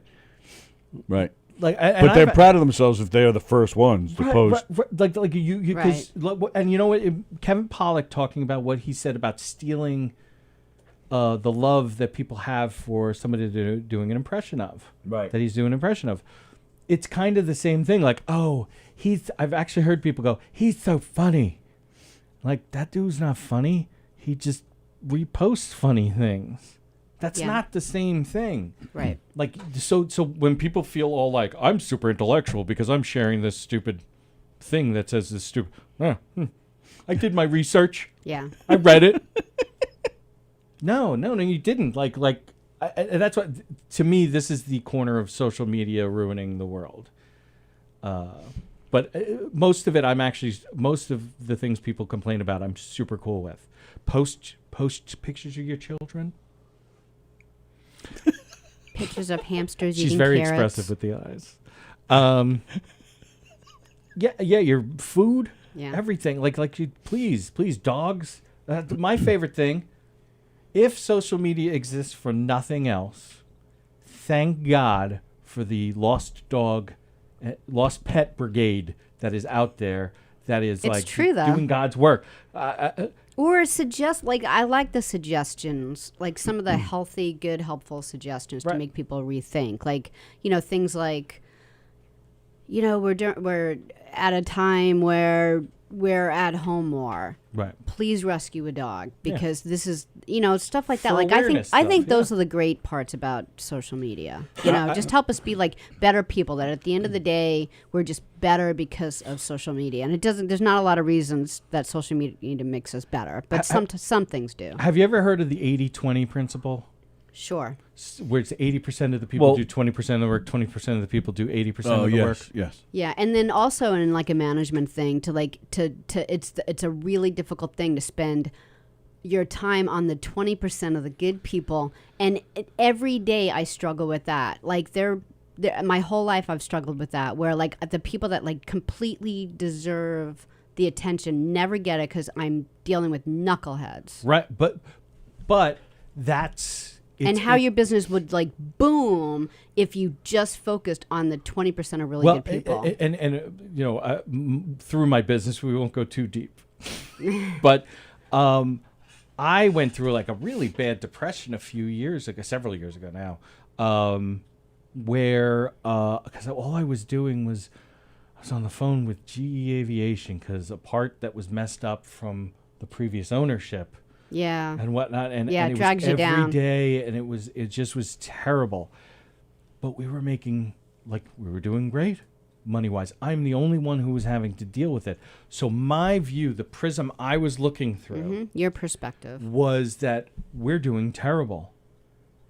Right. Like, But they're proud of themselves if they are the first ones to post. Like you, because and you know what? Kevin Pollak talking about what he said about stealing the love that people have for somebody doing an impression of, Right. That he's doing an impression of. It's kind of the same thing. Like, oh, I've actually heard people go, he's so funny. Like, that dude's not funny. He just reposts funny things. That's not the same thing. Right. Like, so when people feel all like, I'm super intellectual because I'm sharing this stupid thing that says this stupid, I did my research. Yeah. I read it. No, you didn't. Like, that's what, to me, this is the corner of social media ruining the world. But most of it, most of the things people complain about, I'm super cool with. Post pictures of your children. Pictures of hamsters She's eating very carrots. expressive with the eyes. Yeah, your food, everything. Like you, please, dogs. My favorite thing. If social media exists for nothing else, thank God for the lost pet brigade that is out there. That is true, though. doing God's work. Or I like the suggestions, like some of the healthy, good, helpful suggestions to make people rethink. Like, things like, we're at a time where we're at home more. Right. Please rescue a dog because this is, stuff like that. For Like I think those are the great parts about social media. Just help us be like better people. That at the end of the day, we're just better because of social media. And there's not a lot of reasons that social media makes us better, but some things do. Have you ever heard of the 80-20 principle? Sure. Where it's 80% of the people do 20% of the work, 20% of the people do 80% of the work. Yes. Yeah, and then also in like a management thing it's a really difficult thing to spend your time on the 20% of the good people, and every day I struggle with that. Like my whole life I've struggled with that, where like the people that like completely deserve the attention never get it because I'm dealing with knuckleheads. Right, but that's. And how your business would like boom if you just focused on the 20% of really good people. Through my business, we won't go too deep. But I went through like a really bad depression several years ago now, where because all I was doing was I was on the phone with GE Aviation because a part that was messed up from the previous ownership. Yeah. And whatnot. And it drags was you down every day, and it just was terrible. But we were doing great money-wise. I'm the only one who was having to deal with it. So my view, the prism I was looking through, your perspective, was that we're doing terrible.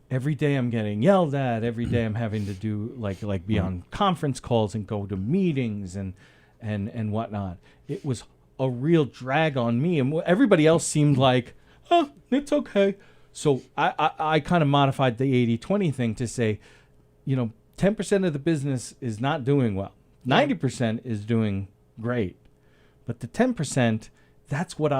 Every day I'm getting yelled at. Every day I'm having to do like be on conference calls and go to meetings and whatnot. It was a real drag on me, and everybody else seemed like, oh, it's okay. So I kind of modified the 80-20 thing to say, 10% of the business is not doing well. 90% is doing great. But the 10%, that's what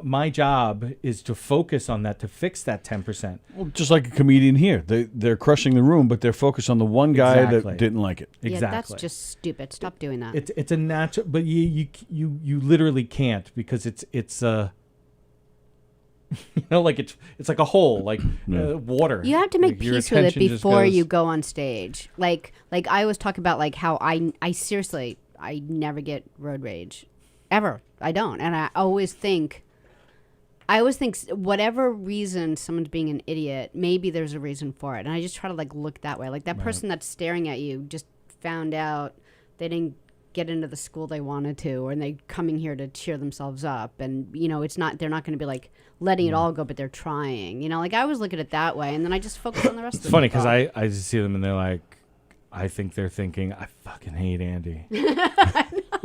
my job is to focus on that, to fix that 10%. Well, just like a comedian here. They're crushing the room, but they're focused on the one guy that didn't like it. Yeah, Exactly. that's just stupid. Stop doing that. It's a natural, but you literally can't, because it's like it's like a hole, like water. You have to make Your peace with it attention just before goes- you go on stage. Like I always talk about like how I seriously, I never get road rage. Ever. I don't. And I always think whatever reason someone's being an idiot, maybe there's a reason for it. And I just try to like look that way. Like that person that's staring at you just found out they didn't get into the school they wanted to, and they coming here to cheer themselves up. And, they're not going to be like letting it all go, but they're trying. Like I always look at it that way, and then I just focus on the rest of it. It's funny because I just see them and they're like, I think they're thinking, I fucking hate Andy.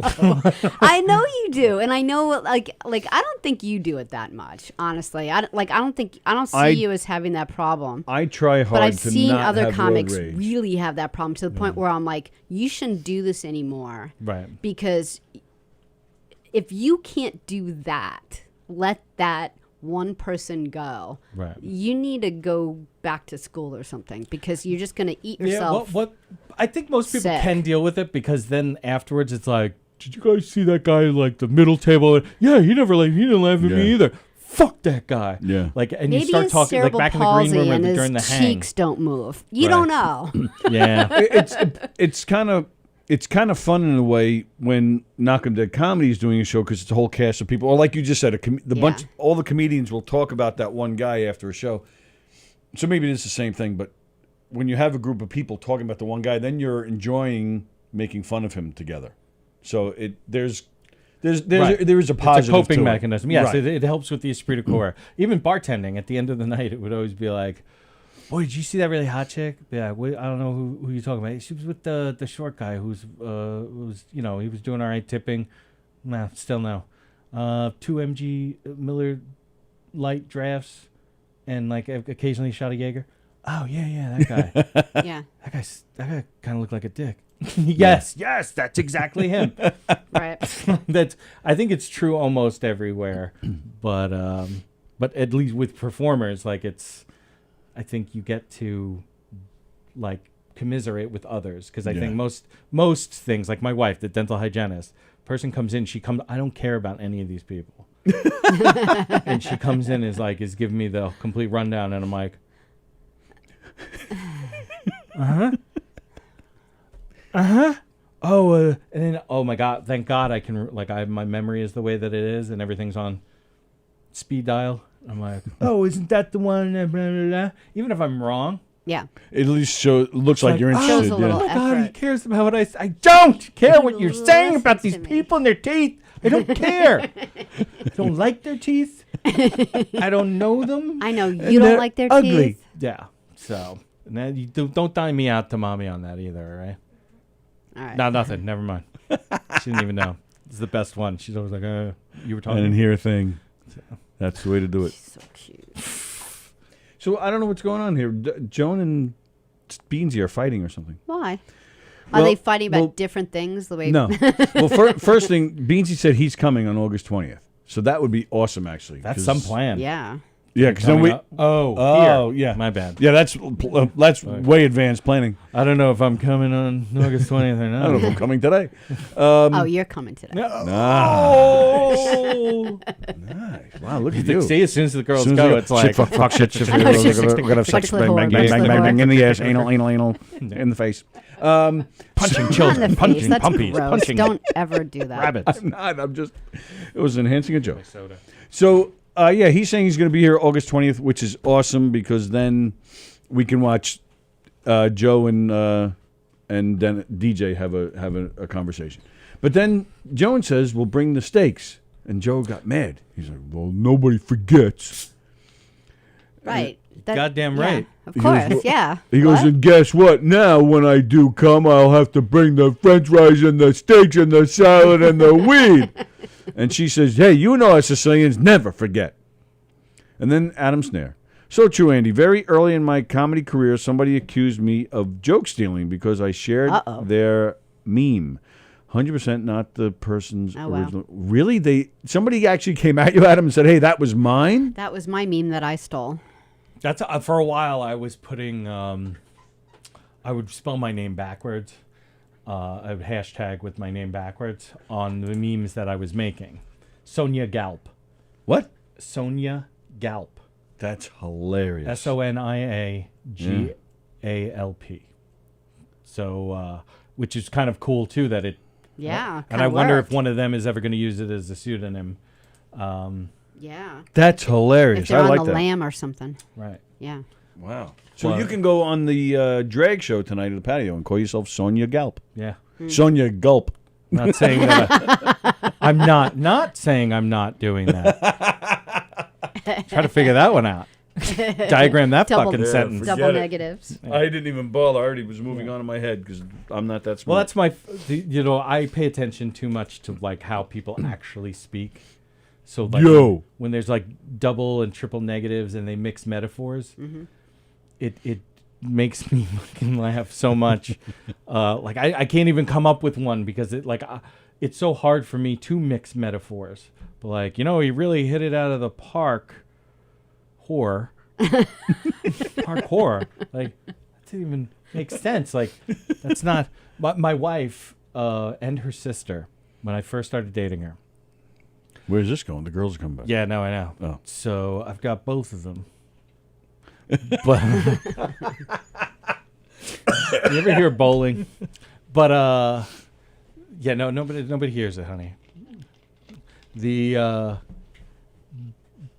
I know you do, and I know like I don't think you do it that much, honestly. I don't see you as having that problem. I try hard, but I've to seen not other have comics road rage. really have that problem to the point where I'm like, you shouldn't do this anymore, Right? Because if you can't do that, let that one person go. Right. You need to go back to school or something because you're just gonna eat yourself. Yeah, what I think most people sick. can deal with it because then afterwards it's like, did you guys see that guy like the middle table? Yeah, he didn't laugh at me either. Fuck that guy. Yeah. Like, and Maybe you start his talking like cerebral back in the green palsy room and or his during the hang. cheeks don't move. You Right. don't know. Yeah. It's kind of fun in a way when Knockem Dead Comedy is doing a show because it's a whole cast of people, or like you just said, all the comedians will talk about that one guy after a show. So maybe it's the same thing, but when you have a group of people talking about the one guy, then you're enjoying making fun of him together. So there's Right. there is a positive It's a coping to it. mechanism. Yes, Right. it helps with the esprit de corps. Even bartending, at the end of the night, it would always be like, boy, did you see that really hot chick? Yeah, I don't know who you're talking about. She was with the short guy who was he was doing all right tipping. Nah, still no. 2 MG Miller Light drafts and like occasionally shot a Jaeger. Oh yeah, that guy. Yeah. That guy kind of looked like a dick. Yes, that's exactly him. Right. That's. I think it's true almost everywhere, but at least with performers, like I think you get to like commiserate with others because I think most things, like my wife, the dental hygienist, person comes in, I don't care about any of these people, and she comes in is giving me the complete rundown, and I'm like, and then oh my god, thank God I can my memory is the way that it is, and everything's on speed dial. I'm like, oh, isn't that the one? Blah, blah, blah. Even if I'm wrong, Yeah. It at least looks like you're Shows interested. a little Yeah. oh my god, he effort. cares about what I don't care what you're saying about these Listens to me. people and their teeth. I don't care. I don't like their teeth. I don't know them. I know you And don't they're like their ugly. teeth. Yeah. So now you don't dime me out to mommy on that either, all right? All right. No, nothing. Never mind. She didn't even know. It's the best one. She's always like, you were I talking. didn't hear a thing. That's the way to do it. So cute. So I don't know what's going on here. Joan and Beansy are fighting or something. Why? Well- Are they fighting about well, different things? The way No. Well, first thing, Beansy said he's coming on August 20th. So that would be awesome, actually. That's 'cause- some plan. Yeah. Yeah, because then we. Oh, Oh, yeah. My bad. Yeah, that's way advanced planning. I don't know if I'm coming on August 20th or I not. don't know if I'm coming today. Oh, you're coming today. Oh. Nice. Wow, look at you. See, as soon as the girls Soon as go, we it's like fuck, shit, we're gonna have sex, Particular bang, bang, whore, bang, bang, particular bang, bang, whore. in the ass, anal, in the face. punching Not in children, the punching face. That's puppies, gross. punching Don't ever do that. rabbits. I'm not. I'm just. It was enhancing a joke. Soda. So, yeah, he's saying he's going to be here August 20th, which is awesome because then we can watch Joe and then DJ have a conversation. But then Joan says, "We'll bring the steaks," and Joe got mad. He's like, "Well, nobody forgets." Right. Goddamn yeah, right. Of He goes, course. Yeah. He goes, What? and guess what? Now, when I do come, I'll have to bring the French fries and the steaks and the salad and the weed. And she says, hey, you know us Sicilians never forget. And then Adam Snare. So true, Andy. Very early in my comedy career, somebody accused me of joke stealing because I shared their meme. 100% not the person's original. Really? Somebody actually came at you, Adam, and said, hey, that was mine? That was my meme that I stole. That's for a while. I was putting. I would spell my name backwards. I would hashtag with my name backwards on the memes that I was making. Sonia Galp. What? Sonia Galp. That's hilarious. SONIAGALP. So, which is kind of cool too that it. Yeah. And I wonder if one of them is ever going to use it as a pseudonym. Yeah. That's hilarious. If they're I on like the that. lamb or something. Right. Yeah. Wow. So Well, you can go on the drag show tonight at the patio and call yourself Sonia Galp. Yeah. Sonia Gulp. Not saying that. I'm not saying I'm not doing that. Try to figure that one out. Diagram that Double- fucking Yeah, sentence. Double Forget it. negatives. I didn't even bother. I already was moving on in my head because I'm not that smart. Well, that's I pay attention too much to like how people actually speak. So like Yo. when there's like double and triple negatives and they mix metaphors, it makes me fucking laugh so much. Like I can't even come up with one because it's so hard for me to mix metaphors. But like, he really hit it out of the park hardcore. Hardcore. Like, that didn't even make sense. Like, that's not. My wife and her sister, when I first started dating her. Where's this going? The girls are coming back. Yeah, no, I know. Oh. So I've got both of them. But you ever hear bowling? But yeah, no, nobody hears it, honey.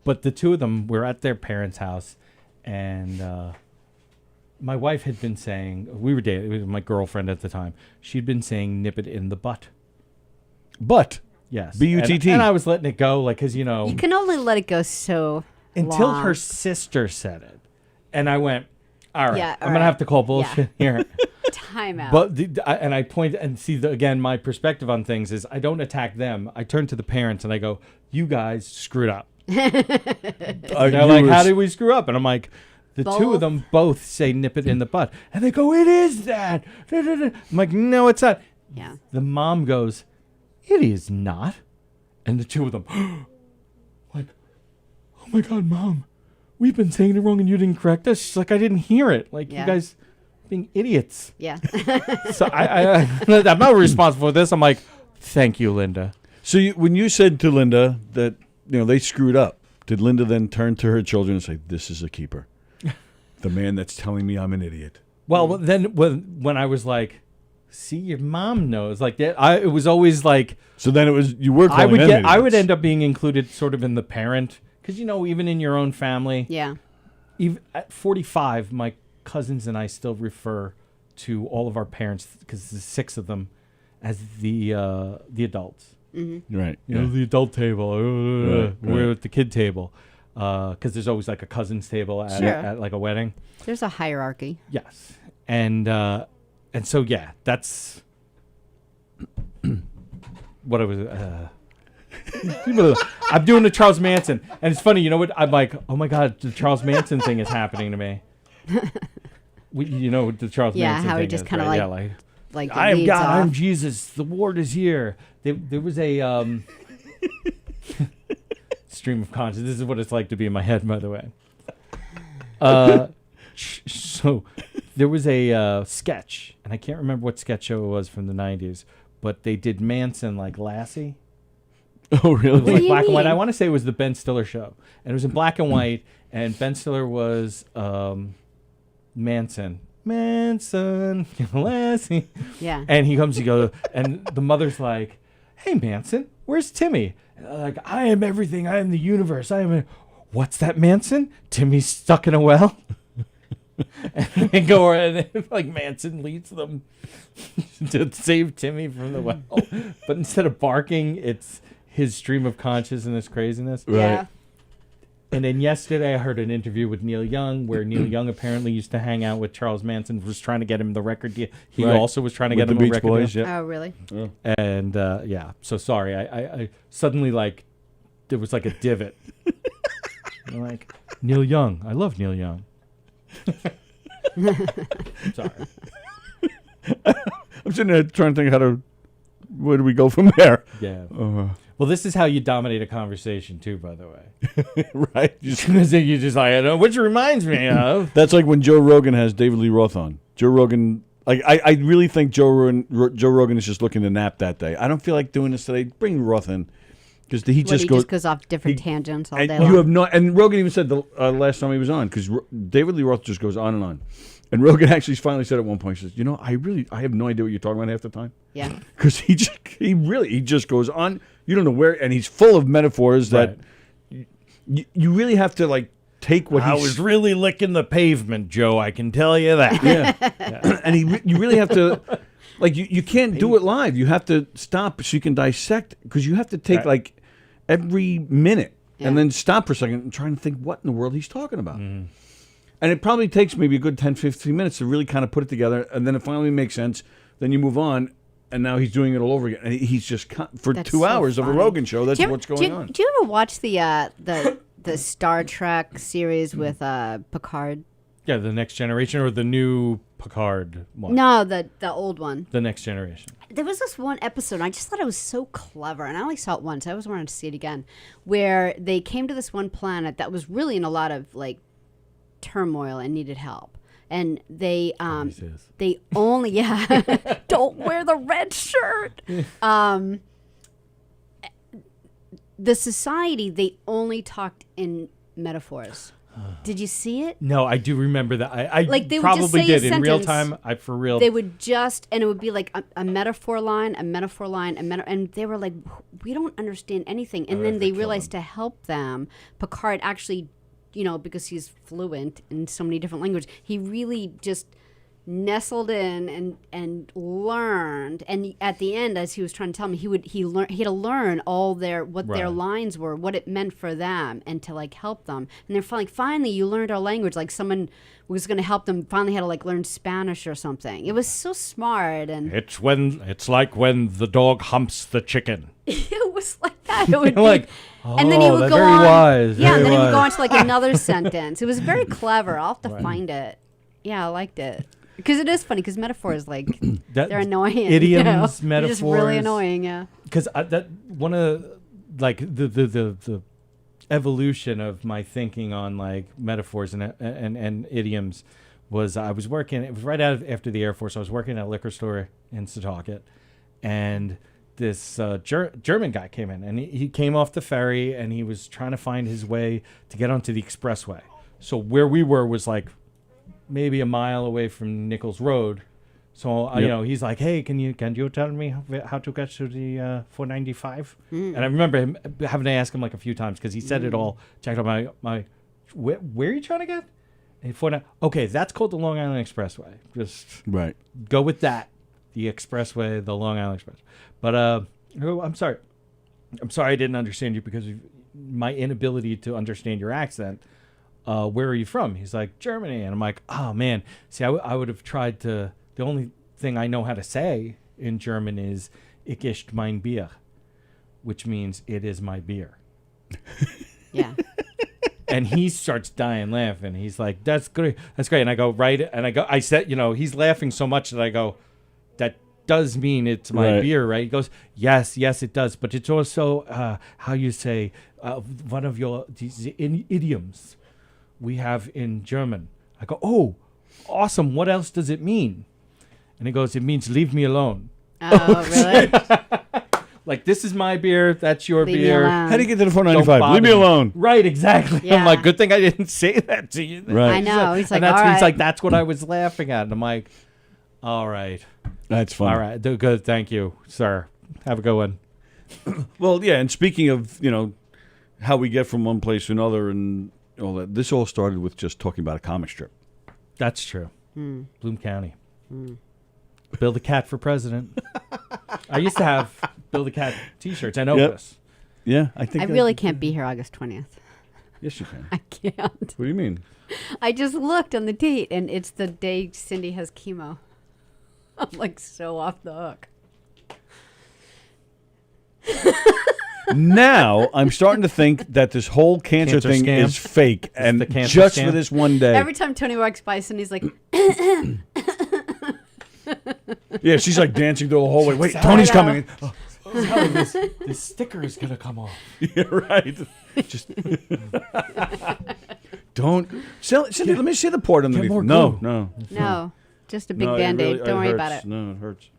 But the two of them were at their parents' house, and my wife had been saying, we were dating, it was my girlfriend at the time. She'd been saying, "Nip it in the butt." Butt. Yes. B-U-T-T. And I was letting it go, like, because, you know. You can only let it go so Until long. her sister said it. And I went, all right, Yeah, I'm all going to right. have to call bullshit here. Time out. But and I point and see, again, my perspective on things is I don't attack them. I turn to the parents and I go, you guys screwed up. They're like, how did we screw up? And I'm like, the two Both. of them both say nip it in the butt. And they go, it is that. I'm like, no, it's not. Yeah. The mom goes, it is not. And the two of them, like, oh my God, Mom, we've been saying it wrong and you didn't correct us. She's like, I didn't hear it. Like, Yeah. you guys being idiots. Yeah. So I'm not responsible for this. I'm like, thank you, Linda. So when you said to Linda that they screwed up, did Linda then turn to her children and say, "This is a keeper, the man that's telling me I'm an idiot"? Well, then when I was like, see, your mom knows. Like that, it was always like. So then it was you were. I Calling them idiots. I would end up being included sort of in the parent, because even in your own family. Yeah. Even at 45, my cousins and I still refer to all of our parents, because there's 6 of them, as the adults. Mm-hmm. Right. The adult table. Right, We're right. at the kid table. Because there's always like a cousin's table at, Sure. at like a wedding. There's a hierarchy. Yes. And so, yeah, that's what I was. I'm doing the Charles Manson. And it's funny, you know what? I'm like, oh my God, the Charles Manson thing is happening to me. You know what the Charles Manson how he thing just is, kind of right? like I am leads God, off. I'm Jesus, the Lord is here. There was a stream of consciousness. This is what it's like to be in my head, by the way. So there was a sketch, and I can't remember what sketch show it was from the 90s, but they did Manson like Lassie. Oh, really? It was do like you black and white. I mean? want to say it was the Ben Stiller show, and it was in black and white. And Ben Stiller was Manson, Lassie. Yeah. And he goes, and the mother's like, "Hey, Manson, where's Timmy?" And they're like, "I am everything. I am the universe. I am." What's that, Manson? Timmy's stuck in a well. And they go, and like Manson leads them to save Timmy from the well, but instead of barking, it's his stream of consciousness and this craziness. Yeah. And then yesterday I heard an interview with Neil Young, where Neil Young apparently used to hang out with Charles Manson, was trying to get him the record deal. He Right. also was trying to With get the him a Beach record Boys, deal. yeah. Oh, really? And yeah, so sorry. I suddenly, like, there was like a divot. I'm like, Neil Young. I love Neil Young. Sorry. I'm sitting there trying to think where do we go from there? Yeah. Well, this is how you dominate a conversation too, by the way. Right? You just like, which reminds me of. That's like when Joe Rogan has David Lee Roth on. Joe Rogan, like I really think Joe Rogan is just looking to nap that day. I don't feel like doing this today. Bring Roth in. Because he just goes off different tangents all day and long. you have no. And Rogan even said the last time he was on, because David Lee Roth just goes on and on. And Rogan actually finally said at one point, he says, I have no idea what you're talking about half the time. Yeah. Because he just goes on. You don't know where, and he's full of metaphors that you really have to like take what I was really licking the pavement, Joe. I can tell you that. Yeah. And you really have to, like, you can't do it live. You have to stop so you can dissect, because you have to take like every minute and then stop for a second and try and think what in the world he's talking about. And it probably takes maybe a good 10, 15 minutes to really kind of put it together, and then it finally makes sense. Then you move on, and now he's doing it all over again. And he's just, for That's 2 so hours of a funny. Rogan show, that's Do you- what's do going you- on. Do you ever watch the Star Trek series with Picard? Yeah, the Next Generation or the new Picard one? No, the old one. The Next Generation. There was this one episode, and I just thought it was so clever, and I only saw it once. I always wanted to see it again, where they came to this one planet that was really in a lot of like turmoil and needed help. And they only don't wear the red shirt. The society, they only talked in metaphors. Did you see it? No, I do remember that. I Like, they would probably just say a did in real sentence. time. For real. They would just, and it would be like a metaphor line, and they were like, we don't understand anything. And then they realized to help them, Picard actually, because he's fluent in so many different languages, he really just nestled in and learned. And at the end, as he was trying to tell me, he had to learn all their lines were, what it meant for them, and to like help them. And they're like, finally, you learned our language. Like someone was going to help them. Finally, had to like learn Spanish or something. It was so smart. And it's like when the dog humps the chicken. it was like that. It would be Like, and then he would go very on. wise, Yeah, very and then he would go on wise. to like another sentence. It was very clever. I'll have to find it. Yeah, I liked it. Because it is funny, because metaphors, like, they're annoying. Idioms, They're just really metaphors. annoying, yeah. Because that one of like the evolution of my thinking on like metaphors and idioms was I was working. It was right after the Air Force. I was working at a liquor store in Setauket, and this German guy came in, and he came off the ferry, and he was trying to find his way to get onto the expressway. So where we were was like maybe a mile away from Nichols Road. So, he's like, hey, can you tell me how to get to the 495? And I remember him having to ask him like a few times because he said it all. Checked out my where are you trying to get? And okay, that's called the Long Island Expressway. Just go with that. The expressway, the Long Island Express. But I'm sorry. I'm sorry I didn't understand you because of my inability to understand your accent. Where are you from? He's like, Germany. And I'm like, oh, man. See, I would have tried to... The only thing I know how to say in German is, ich ist mein Bier, which means it is my beer. Yeah. And he starts dying laughing. He's like, that's great. That's great. And I go, I said, he's laughing so much that I go, that does mean it's my beer, right? He goes, yes, it does. But it's also how you say one of your these idioms we have in German. I go, oh, awesome. What else does it mean? And he goes, it means leave me alone. Oh, really? Like, this is my beer. That's your Leave me beer. alone. How do you get to the Don't 495? bother Leave me alone. Right, exactly. Yeah. I'm like, good thing I didn't say that to you. Right. I know. He's like, And all right. he's like, that's what I was laughing at. And I'm like, all right. That's fun. All right. Good. Thank you, sir. Have a good one. Well, yeah, and speaking of, how we get from one place to another and all that, this all started with just talking about a comic strip. That's true. Bloom County. Bill the Cat for president. I used to have Bill the Cat T-shirts and Opus. Yeah, I think I really can't be here August 20th. Yes, you can. I can't. What do you mean? I just looked on the date, and it's the day Cindy has chemo. I'm like so off the hook. Now I'm starting to think that this whole cancer thing scam? is fake, and the cancer just scam? for this one day. Every time Tony walks by, Cindy's like, Yeah, she's like dancing through the hallway. Wait, I Tony's know. coming. Oh, Sally, this sticker is gonna come off. yeah, right. Just don't. Cindy, let me see the port underneath. more No, glue. no. no, just a big No, it Band-Aid. really- Don't worry hurts. about it. No, it hurts.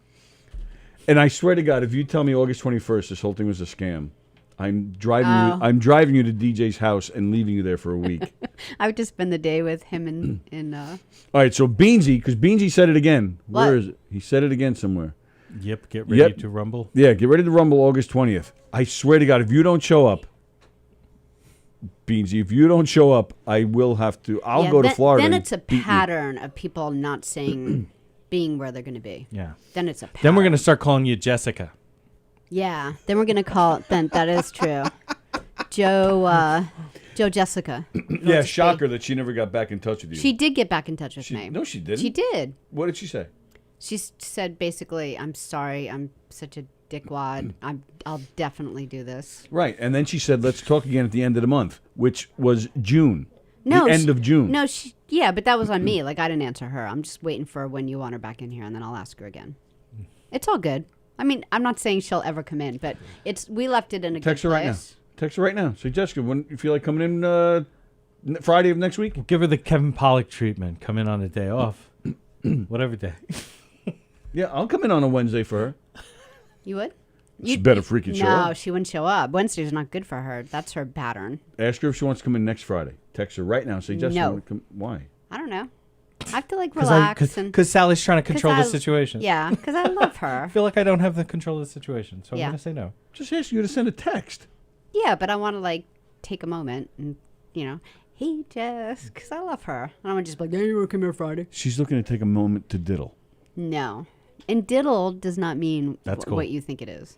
And I swear to God, if you tell me August 21st this whole thing was a scam, I'm driving you. I'm driving you to DJ's house and leaving you there for a week. I would just spend the day with him in All right, so Beansy, because Beansy said it again. What? Where is it? He said it again somewhere. Yep. Get ready Yep. to rumble. Yeah, get ready to rumble August 20th. I swear to God, if you don't show up, Beansy, if you don't show up, I will have to. I'll go to Florida. Then and it's a beat you. pattern of people not saying, being where they're going to be. Yeah. Then it's a pattern. Then we're gonna start calling you Jessica. Yeah. Then we're going to call it, then that is true. Joe Jessica. Yeah, shocker that she never got back in touch with you. She did get back in touch with me. No, she didn't. She did. What did she say? She said basically, I'm sorry, I'm such a dickwad. I'll definitely do this. Right, and then she said, let's talk again at the end of the month, which was June. No, the end of June. No, yeah, but that was on me. Like I didn't answer her. I'm just waiting for when you want her back in here, and then I'll ask her again. It's all good. I mean, I'm not saying she'll ever come in, but we left it in a Text good her right now. place. Text her right now. Say, Jessica, when you feel like coming in Friday of next week? Give her the Kevin Pollak treatment. Come in on a day off. Whatever day. Yeah, I'll come in on a Wednesday for her. You would? She better freaking show No, up. she wouldn't show up. Wednesday's not good for her. That's her pattern. Ask her if she wants to come in next Friday. Text her right now. Say, Jessica, No. why? I don't know. I have to like relax and Because Sally's trying to control the I- situation. Yeah, because I love her. I feel like I don't have the control of the situation, so Yeah. I'm going to say no. Just ask you to send a text. Yeah, but I want to like take a moment and hey Jess, because I love her. And I want to just be like, hey, you want to come here Friday? She's looking to take a moment to diddle. No, and diddle does not mean That's cool. what you think it is.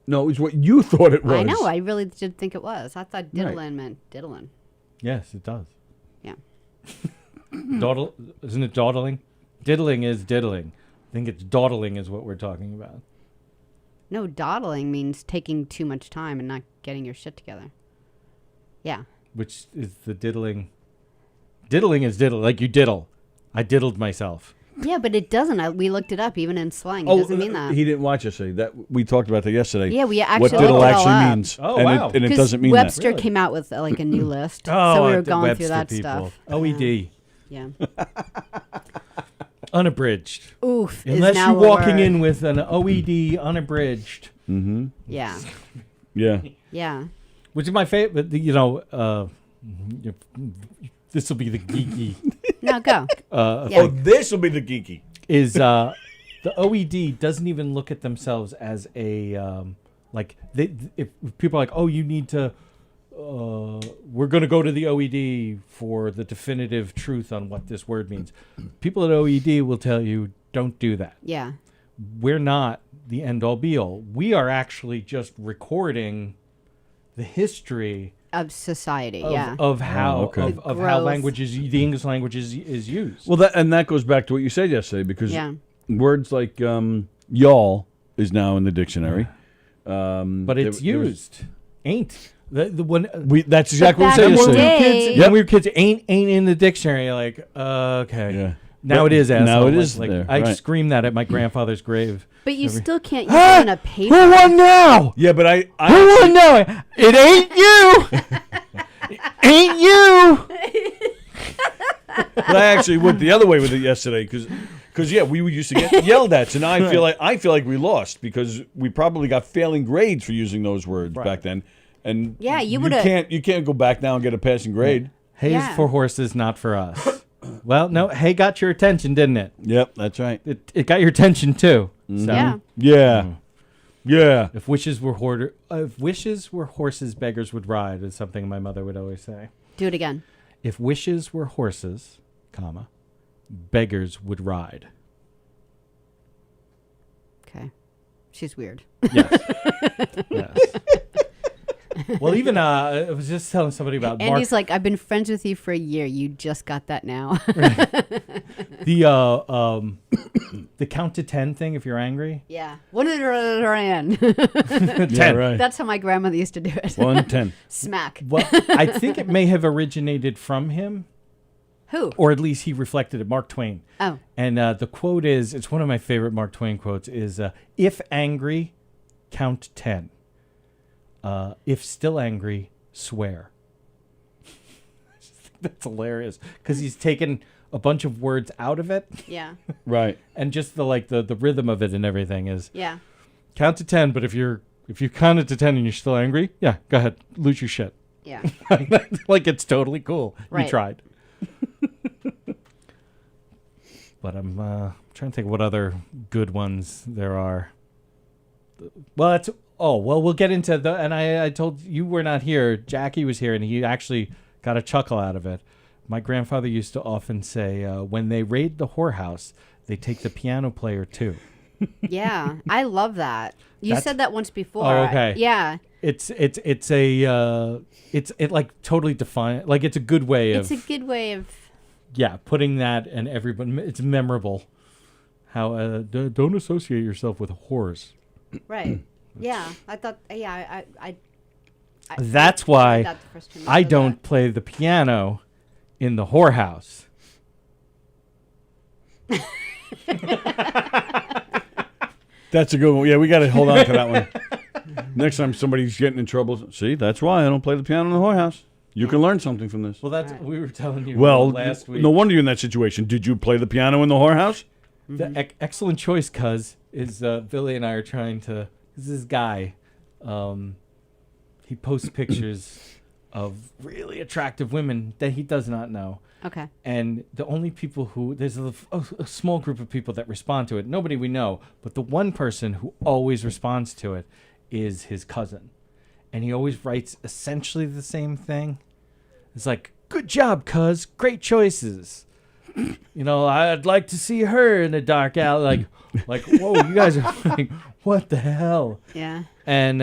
No, it's what you thought it was. I know. I really did think it was. I thought diddling meant diddling. Yes, it does. Yeah. Dawdle, isn't it dawdling? Diddling is diddling. I think it's dawdling is what we're talking about. No, dawdling means taking too much time and not getting your shit together. Yeah. Which is the diddling. Diddling is diddle, like you diddle. I diddled myself. Yeah, but it doesn't. We looked it up. Even in slang, it doesn't mean that. He didn't watch yesterday. That we talked about that yesterday. Yeah, we actually what looked diddle it all actually up. means. Oh, and wow. It doesn't mean Webster that. Really? came out with like a new list, Oh, so we were the going Webster through that people. stuff. OED. Yeah. Unabridged. Oof. is Unless now you're a walking word. in with an OED unabridged. Mm-hmm. Yeah. Yeah. Yeah. Which is my favorite. This will be the geeky. No, go. Oh, Yeah. this will be the geeky. Is the OED doesn't even look at themselves as a if people are like, oh, you need to. We're going to go to the OED for the definitive truth on what this word means. People at OED will tell you, don't do that. Yeah. We're not the end all be all. We are actually just recording the history Of society. of, Yeah. of how okay. of how growth. the English language is used. Well, that goes back to what you said yesterday because Yeah. words like y'all is now in the dictionary. But it's used. Ain't. The one That's exactly what back we in said the yesterday. day- when we were kids, ain't in the dictionary. Like, okay. Yeah. Now But it is. Asshole. now it is Like, there, I right. screamed that at my grandfather's grave. But you still can't use it in a paper. Who won now? Yeah, but I Who won now? It ain't you. It ain't you. But I actually went the other way with it yesterday because yeah, we used to get yelled at. So now I feel like we lost because we probably got failing grades for using those words back then. And Yeah, you would've- you can't go back now and get a passing grade. Hay Yeah. is for horses, not for us. Well, no, hay got your attention, didn't it? Yep, that's right. It got your attention too. So, Yeah. Yeah, yeah. if wishes were horses, beggars would ride is something my mother would always say. Do it again. If wishes were horses, comma, beggars would ride. Okay. She's weird. Yes. Yes. Well, even I was just telling somebody about Mark. Andy's like, I've been friends with you for a year. You just got that now. The count to 10 thing. If you're angry, Yeah. What did her in? 10. Yeah, right. That's how my grandmother used to do it. 110. Smack. Well, I think it may have originated from him, Who? or at least he reflected it. Mark Twain. Oh. And the quote is, it's one of my favorite Mark Twain quotes, is, if angry, count 10. If still angry, swear. That's hilarious because he's taken a bunch of words out of it Yeah. Right. and just the rhythm of it and everything is Yeah. count to 10. But if you counted to 10 and you're still angry, yeah, go ahead, lose your shit. Yeah. Like it's totally cool. Right. You tried. But I'm trying to think what other good ones there are. Well, we'll get into the. And I told you were not here. Jackie was here, and he actually got a chuckle out of it. My grandfather used to often say, when they raid the whorehouse, they take the piano player too. Yeah. I love that. You That's- said that once before. Oh, okay. Yeah. It's like totally define, like it's a good way of. It's a good way of. Yeah, putting that and everybody, it's memorable. How don't associate yourself with whores. Right. Yeah. I thought. Yeah. I That's heard why that the first time you I said don't that. play the piano in the whorehouse. That's a good one. Yeah, we got to hold on to that one. Next time somebody's getting in trouble, see, that's why I don't play the piano in the whorehouse. You can learn something from this. Well, that's we were telling you Well, last week. no wonder you're in that situation. Did you play the piano in the whorehouse? The excellent choice, cuz, is Billy and I are trying to. This guy, he posts pictures of really attractive women that he does not know. Okay. And the only people who there's a small group of people that respond to it. Nobody we know, but the one person who always responds to it is his cousin, and he always writes essentially the same thing. It's like, "Good job, cuz. Great choices." You know, I'd like to see her in a dark alley. Like, whoa, you guys are like, what the hell? Yeah. And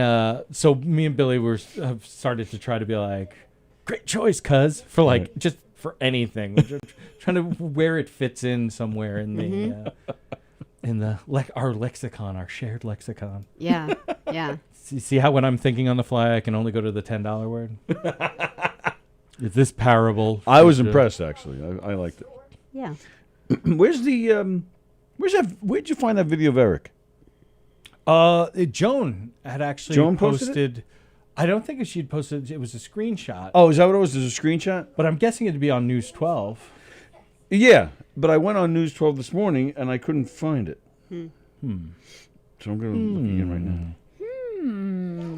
so me and Billy have started to try to be like, great choice, cuz, for like just for anything. We're just trying to where it fits in somewhere in the our lexicon, our shared lexicon. Yeah. Yeah. See how when I'm thinking on the fly, I can only go to the $10 word. Is this parable? I was impressed, actually. I liked it. Yeah. Where'd you find that video of Eric? Joan had actually posted it? I don't think she'd posted. It was a screenshot. Oh, is that what it was? There's a screenshot? But I'm guessing it'd be on News 12. Yeah, but I went on News 12 this morning and I couldn't find it. So I'm going to look again right now.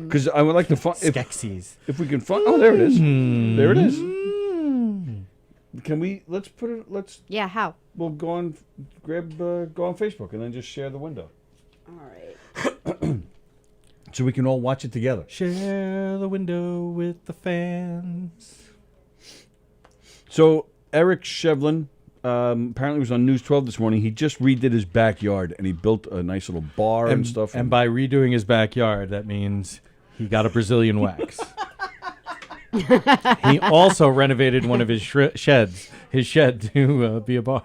Because I would like to find Skeksis. If we can find. Oh, there it is. There it is. Can we? Let's put it. Let's. Yeah. How? We'll go on. Go on Facebook and then just share the window. All right. So we can all watch it together. Share the window with the fans. So Eric Shevlin apparently was on News 12 this morning. He just redid his backyard and he built a nice little bar and stuff. And by redoing his backyard, that means he got a Brazilian wax. He also renovated one of his sheds. His shed to be a bar.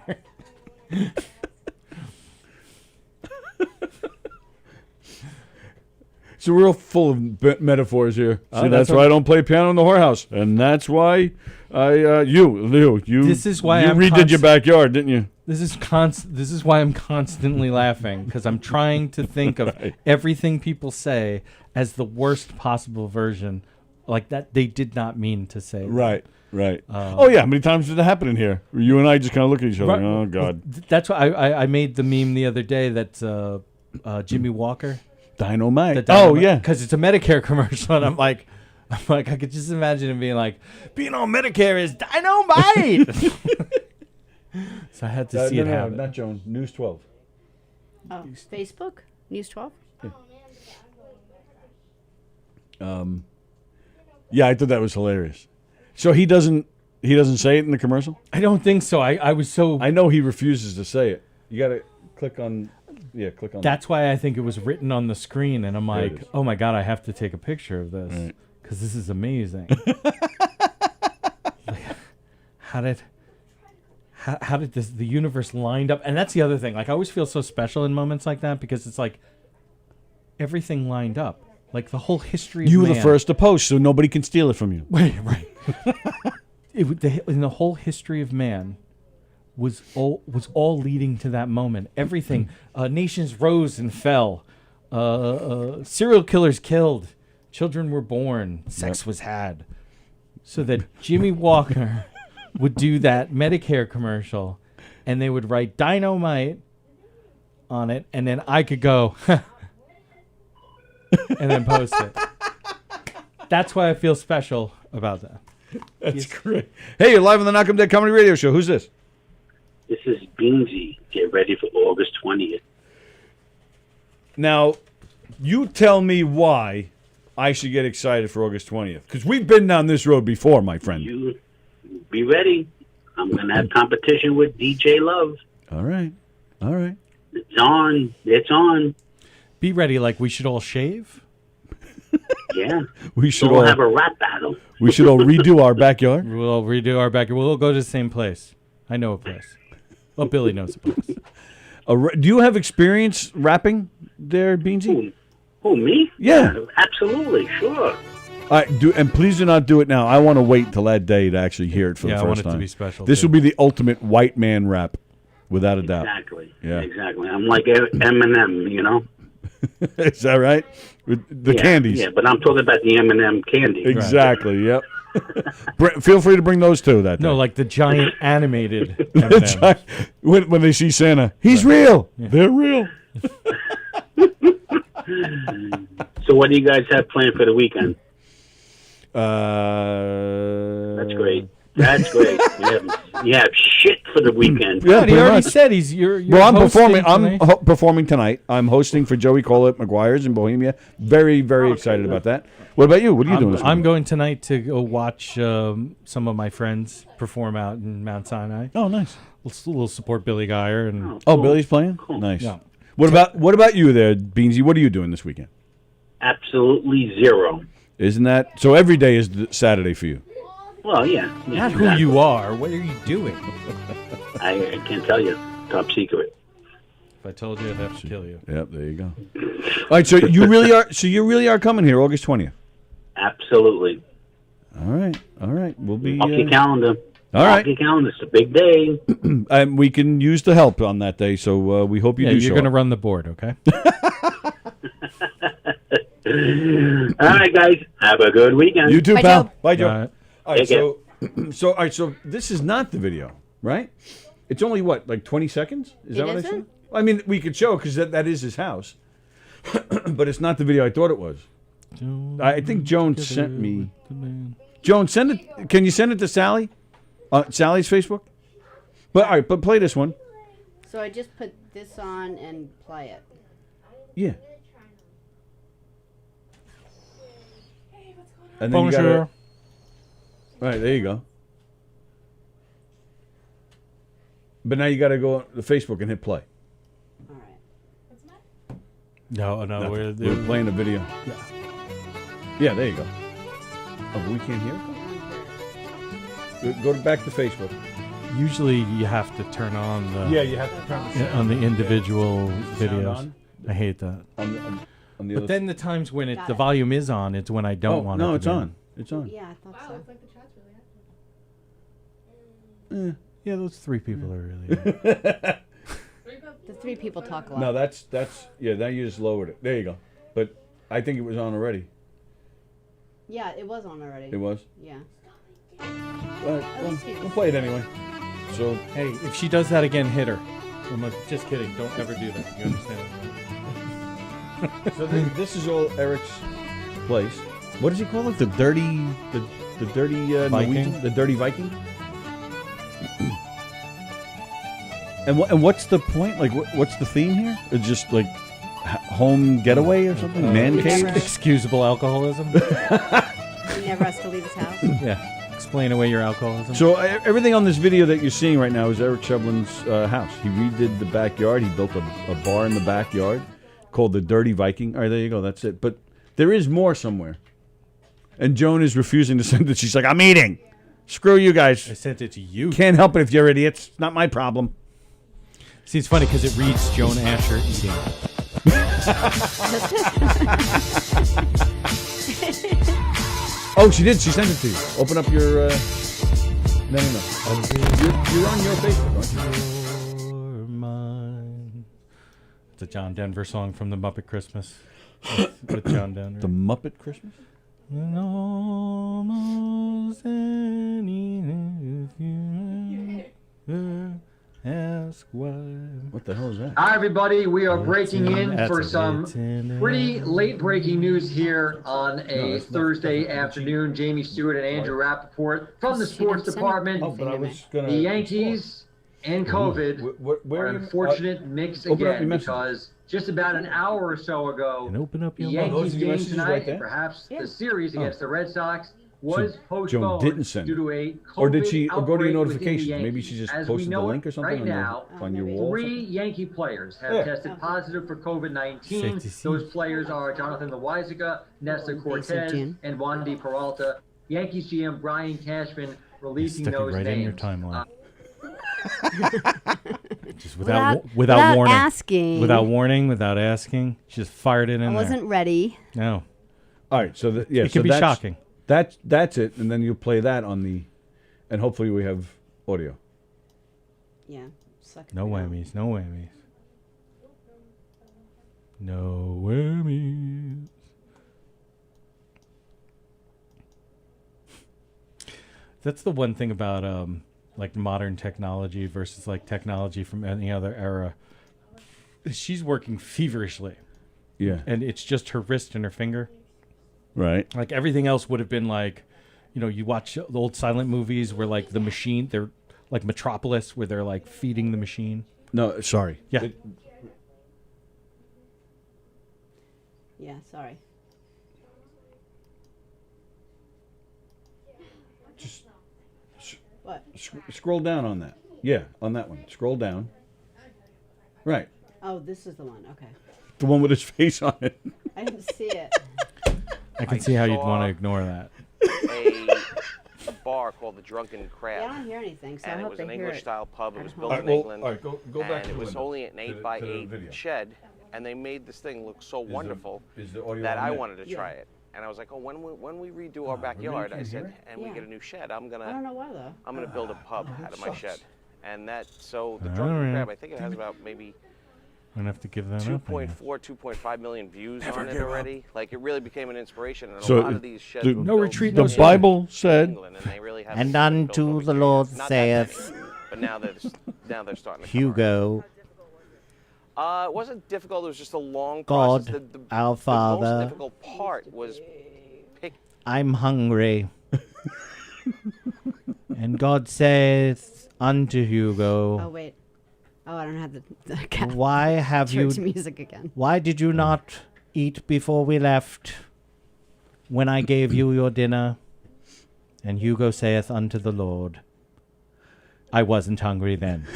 So we're all full of metaphors here. See, that's what- why I don't play piano in the whorehouse, and that's why you. This is why you I'm redid your backyard, didn't you? This is why I'm constantly laughing, because I'm trying to think of everything people say as the worst possible version, like that they did not mean to say. Right. Oh yeah, how many times did that happen in here? You and I just kind of look at each other. Right. Oh God. That's why I made the meme the other day that Jimmy Walker. Dynamite. Oh yeah, because it's a Medicare commercial, and I'm like, I could just imagine him being like, being on Medicare is dynamite. So I had to see it happen. Not Joan. News 12. Oh, Facebook? News 12? Yeah, I thought that was hilarious. So he doesn't say it in the commercial? I don't think so. I was so. I know he refuses to say it. You got to click on. Yeah, click on. That's why I think it was written on the screen, and I'm like, oh my God, I have to take a picture of this because this is amazing. How did the universe lined up? And that's the other thing. Like, I always feel so special in moments like that because it's like everything lined up. Like the whole history of you were man. the first to post, so nobody can steal it from you. Right. In the whole history of man was all leading to that moment. Everything. Nations rose and fell. Serial killers killed. Children were born. Sex was had. So that Jimmy Walker would do that Medicare commercial, and they would write dynamite on it, and then I could go and then post it. That's why I feel special about that. That's great. Hey, you're live on the Knockem Dead Comedy Radio Show. Who's this? This is Beansy. Get ready for August 20th. Now, you tell me why I should get excited for August 20th. Because we've been down this road before, my friend. You be ready. I'm going to have competition with DJ Love. All right. It's on. It's on. Be ready, like we should all shave. Yeah. We should We'll all have a rap battle. We should all redo our backyard. We'll redo our backyard. We'll go to the same place. I know a place. Well, Billy knows a place. Do you have experience rapping there, Beansy? Who, me? Yeah. Absolutely, sure. And please do not do it now. I want to wait till that day to actually hear it for the Yeah, I first want it time. to be special, This too. will be the ultimate white man rap, without a doubt. Exactly. Yeah. Exactly. I'm like Eminem, you know? Is that right? With the Yeah, candies. Yeah, but I'm talking about the M&M candy. Exactly. Yep. Feel free to bring those too. That No, day. like the giant animated That's M&Ms. right. When they see Santa, he's real. Yeah. They're real. So what do you guys have planned for the weekend? That's great. That's great. You have shit for the weekend. Yeah, But he pretty already much. said you're Well, I'm hosting performing. I'm tonight. performing tonight. I'm hosting for Joey Colette McGuire's in Bohemia. Very, very excited about that. What about you? What are you doing this I'm weekend? going tonight to go watch some of my friends perform out in Mount Sinai. Oh, nice. We'll support Billy Geyer and Oh, Billy's playing. Nice. Yeah. What about you there, Beansy? What are you doing this weekend? Absolutely zero. Isn't that so? Every day is Saturday for you. Well, yeah. Not who you are. What are you doing? I can't tell you. Top secret. If I told you, I'd have to kill you. Yep. There you go. All right. So you really are. So you really are coming here, August 20th. Absolutely. All right. All right. We'll be. Off your calendar. All right. Off your calendar. It's a big day. And we can use the help on that day. So we hope you Yeah, do. you're show going to up. run the board, okay? All right, guys. Have a good weekend. You too, Bye, pal. Joe. Bye, Joe. All right. All right. Take care. So all right. So this is not the video, right? It's only what, like 20 seconds? Is that It what I isn't? said? I mean, we could show because that is his house, but it's not the video I thought it was. I think Joan sent me. Joan, send it. Can you send it to Sallie? Sallie's Facebook. But all right, but play this one. So I just put this on and play it. Yeah. And then you gotta, Bonjour. all right, there you go. But now you got to go to Facebook and hit play. All right. No, Nothing. We're playing a video. Yeah, there you go. Oh, but we can't hear it? Go back to Facebook. Usually you have to turn on the you have to turn on the individual videos. on? I hate that. on the But other then the times when Got the it. volume is on, it's when I don't want it. no, to it's be on. It's on. Yeah, I thought so. Yeah, those three people are really. The three people talk a lot. No, that's yeah. Now you just lowered it. There you go. But I think it was on already. Yeah, it was on already. It was. Yeah. Well, we'll play it anyway. So Hey, if she does that again, hit her. I'm like, just kidding. Don't ever do that. You understand? So this is all Eric's place. What does he call it? The dirty Viking? Norwegian? The dirty Viking. And what's the point? Like, what's the theme here? It's just like home getaway or something? Man cave? Excusable alcoholism. He never has to leave his house. Yeah. Explain away your alcoholism. So everything on this video that you're seeing right now is Eric Shevlin's house. He redid the backyard. He built a bar in the backyard called the Dirty Viking. All right, there you go. That's it. But there is more somewhere. And Joan is refusing to send it. She's like, I'm eating. Screw you guys. I sent it to you. Can't help it if you're idiots. It's not my problem. See, it's funny because it reads Joan Asher eating. Oh, she did. She sent it to you. Open up your... No. You're on your Facebook, aren't you? You're mine. It's a John Denver song from the Muppet Christmas with John Denver. The Muppet Christmas? And almost anything if you ask why. What the hell is that? Hi, everybody. We are breaking in That's for a some lieutenant. pretty late breaking news here on a Thursday afternoon. Jamie Stewart and Andrew Rappaport from the sports department. Oh, but I was gonna... The Yankees and COVID Where are are an you? unfortunate mix open up your again message. because just about an hour or so ago, And open up the your mouth. Those Yankees are your game messages tonight, right there? and perhaps Yeah. the series against the Red Sox, was So postponed Joan didn't send due it. to a COVID Or did she go to your outbreak within the notifications? Maybe Yankees. she just As we posted the know link it or something right on your, now, on your wall? or 3 something? Yankee players have Yeah. tested positive for COVID-19. Safe to see. Those players are Jonathan Loaisiga, Nestor Cortez, Jim. and Wandy Peralta. Yankees GM Brian Cashman releasing Stuck it those right names. in your timeline. Just Without without warning. asking. Without warning, without asking. She just fired it in I there. wasn't ready. No. All right, so It can be shocking. That's it, and then you'll play that on the, and hopefully we have audio. Yeah. No whammies. No whammies. No whammies. That's the one thing about like modern technology versus like technology from any other era. She's working feverishly. Yeah. And it's just her wrist and her finger. Right. Like everything else would have been like, you watch the old silent movies where like the machine, they're like Metropolis, where they're like feeding the machine. No, sorry. Yeah. Yeah, sorry. What? Scroll down on that. Yeah, on that one. Scroll down. Right. Oh, this is the one. Okay. The one with his face on it. I didn't see it. I can see how you'd want to ignore that. A bar called the Drunken Crab. Yeah, I don't hear anything, so I and it hope was they an hear English it style pub. It was at built home. in All right, well, England. all right, go back and to it the was window, only an to the 8x8 video. shed, and they made this thing look so wonderful is the audio that on I there? wanted to try it. And I was like, oh, when we redo our really backyard, I can't hear said, it? and we get a new shed, I'm I don't gonna know why though. build a pub out of my sucks. shed. And that so the All Drunken right. Crab, I think it has about maybe I'm gonna have to give that up. 2.4, 2.5 million views on it give up. already. Like it really became an inspiration. And So a lot of these sheds the- were No built retreat, in no The Bible said, England, and they really haven't And been built unto over the here. Lord Not that saith many, but now they're starting to come around. Hugo, It wasn't difficult. It was just a long God, process. our The Father. most difficult part was I'm hungry. And God saith unto Oh Hugo, wait. Oh, I don't have the why have you, church music again. why did you not eat before we left when I gave you your dinner? And Hugo saith unto the Lord, I wasn't hungry then.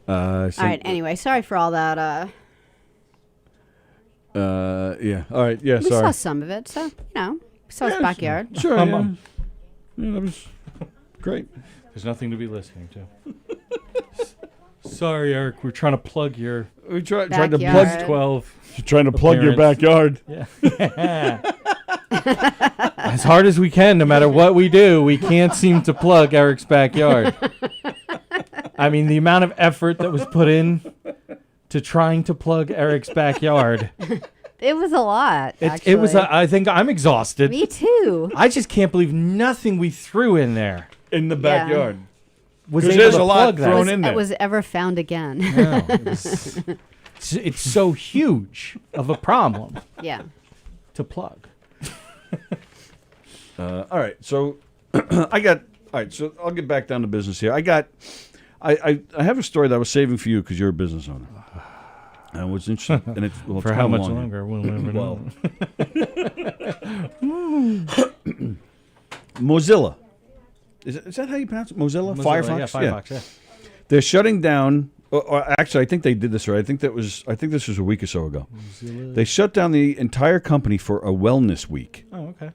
All right. Anyway, sorry for all that. yeah. All right. Yeah. We Sorry. saw some of it, so we saw his backyard. Sure. Yeah. Yeah, that was great. There's nothing to be listening to. Sorry, Eric. We're trying to plug your We tried to Backyard. plug. 12. Trying to plug your appearance. backyard. Yeah. As hard as we can, no matter what we do, we can't seem to plug Eric's backyard. I mean, the amount of effort that was put in to trying to plug Eric's backyard. It was a lot. It was. I think I'm exhausted. Me too. I just can't believe nothing we threw in there In the backyard. was 'Cause able there's to a lot plug that. thrown in there. It was ever found again. No, it's so huge of a problem Yeah. to plug. All right. So I got. All right. So I'll get back down to business here. I have a story that I was saving for you because you're a business owner. And what's interesting, and it's well, For it's how kinda much long. longer? We'll never know. Mozilla. Is that how you pronounce it? Mozilla? Firefox? Yeah, Firefox. Yeah. They're shutting down. Or actually, I think they did this right. I think this was a week or so ago. They shut down the entire company for a wellness week. Oh, okay.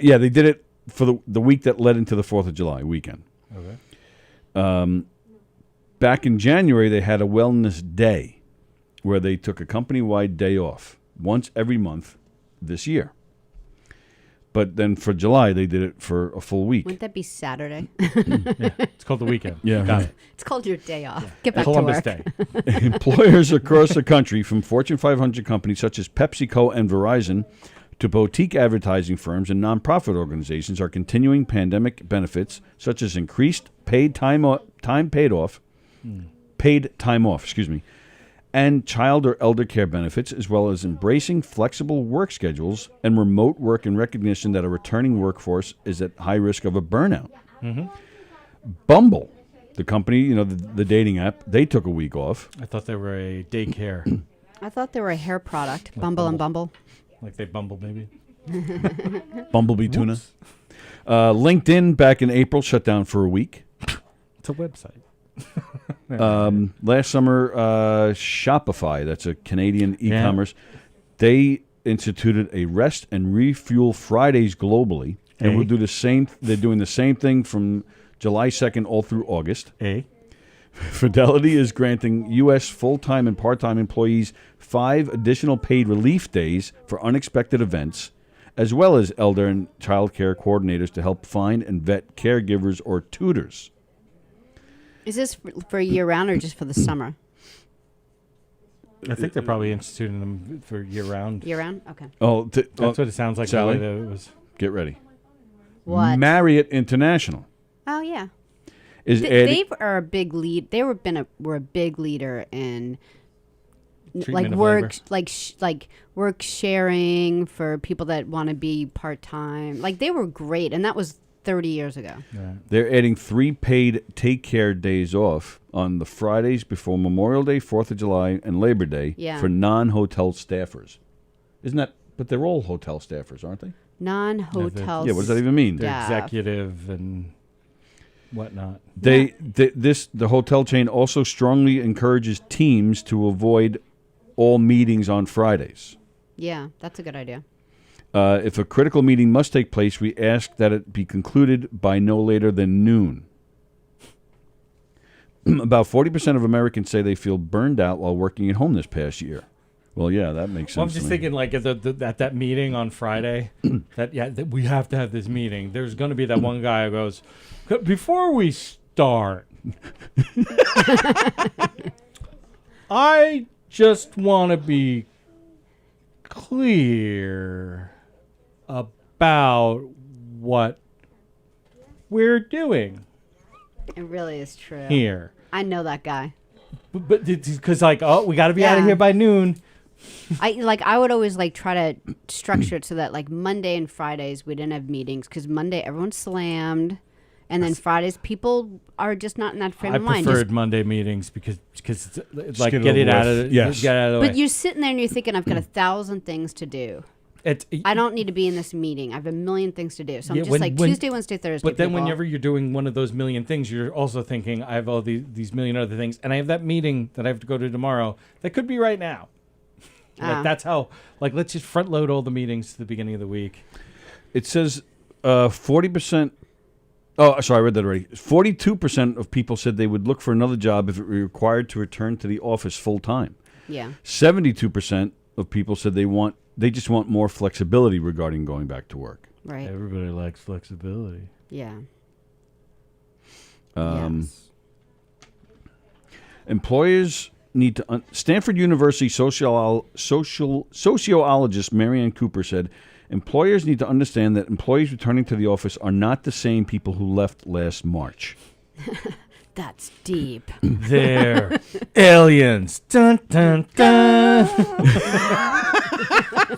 Yeah, they did it for the week that led into the 4th of July weekend. Okay. Back in January, they had a wellness day where they took a company-wide day off once every month this year. But then for July, they did it for a full week. Wouldn't that be Saturday? It's called the weekend. Yeah. Got it. It's called your day off. Get back Columbus to work. Day. Employers across the country, from Fortune 500 companies such as PepsiCo and Verizon to boutique advertising firms and nonprofit organizations, are continuing pandemic benefits such as increased paid time off, and child or elder care benefits, as well as embracing flexible work schedules and remote work in recognition that a returning workforce is at high risk of a burnout. Mm-hmm. Bumble, the company, the dating app, they took a week off. I thought they were a daycare. I thought they were a hair product. Bumble and Bumble. Like they bumble baby. Bumblebee tuna. LinkedIn, back in April, shut down for a week. It's a website. Last summer, Shopify, that's a Canadian e-commerce, they instituted a rest and refuel Fridays globally, and will do the same. They're doing the same thing from July 2nd all through August. Fidelity is granting U.S. full-time and part-time employees 5 additional paid relief days for unexpected events, as well as elder and child care coordinators to help find and vet caregivers or tutors. Is this for year-round or just for the summer? I think they're probably instituting them for year-round. Year-round? Okay. That's what it sounds like. Sallie, the way that it was. Get ready. What? Marriott International. Oh, yeah. They are a big lead. They were a big leader in Treatment of work, labor. work sharing for people that want to be part time. Like they were great, and that was 30 years ago. Yeah. They're adding 3 paid take care days off on the Fridays before Memorial Day, 4th of July, and Labor Day for non-hotel staffers. Isn't that? But they're all hotel staffers, aren't they? Non-hotel. Yeah. What does that even mean? They're executive and whatnot. The hotel chain also strongly encourages teams to avoid all meetings on Fridays. Yeah, that's a good idea. If a critical meeting must take place, we ask that it be concluded by no later than noon. About 40% of Americans say they feel burned out while working at home this past year. Well, yeah, that makes sense. Well, I'm just thinking, like at that meeting on Friday, that we have to have this meeting. There's going to be that one guy who goes, before we start, I just want to be clear about what we're doing. It really is true. Here. I know that guy. But because we got to be out of here by noon. I would always try to structure it so that Monday and Fridays we didn't have meetings because Monday everyone's slammed, and then Fridays people are just not in that frame of mind. I preferred Monday meetings because it's like get it out of get out of the way. But you're sitting there and you're thinking, I've got 1,000 things to do. I don't need to be in this meeting. I have a million things to do. So I'm just Tuesday, Wednesday, Thursday. But then whenever you're doing one of those million things, you're also thinking, I have all these million other things, and I have that meeting that I have to go to tomorrow that could be right now. That's how, let's just front load all the meetings to the beginning of the week. It says 40%. Oh, sorry, I read that already. 42% of people said they would look for another job if it were required to return to the office full time. Yeah. 72% of people said they just want more flexibility regarding going back to work. Right. Everybody likes flexibility. Yeah. Yes. Employers need to... Stanford University sociologist Marianne Cooper said, employers need to understand that employees returning to the office are not the same people who left last March. That's deep. They're aliens. Dun, dun, dun.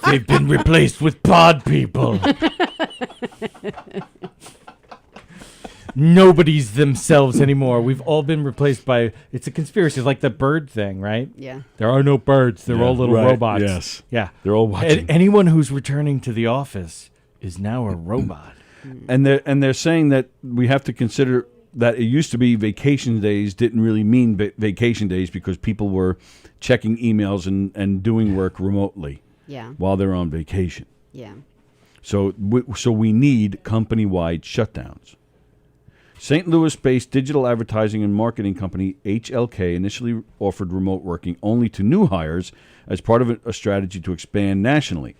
They've been replaced with pod people. Nobody's themselves anymore. We've all been replaced by... It's a conspiracy. It's like the bird thing, right? Yeah. There are no birds. They're all little robots. Yes. Yeah. They're all watching. Anyone who's returning to the office is now a robot. And they're saying that we have to consider that it used to be vacation days didn't really mean vacation days because people were checking emails and doing work remotely while they're on vacation. Yeah. So we need company-wide shutdowns. St. Louis-based digital advertising and marketing company HLK initially offered remote working only to new hires as part of a strategy to expand nationally.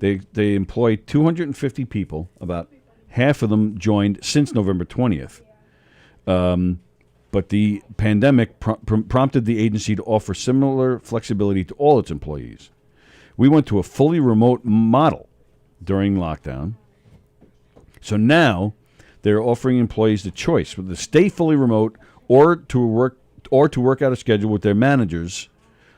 They employ 250 people. About half of them joined since November 20th. But the pandemic prompted the agency to offer similar flexibility to all its employees. We went to a fully remote model during lockdown. So now they're offering employees the choice whether to stay fully remote or to work out a schedule with their managers.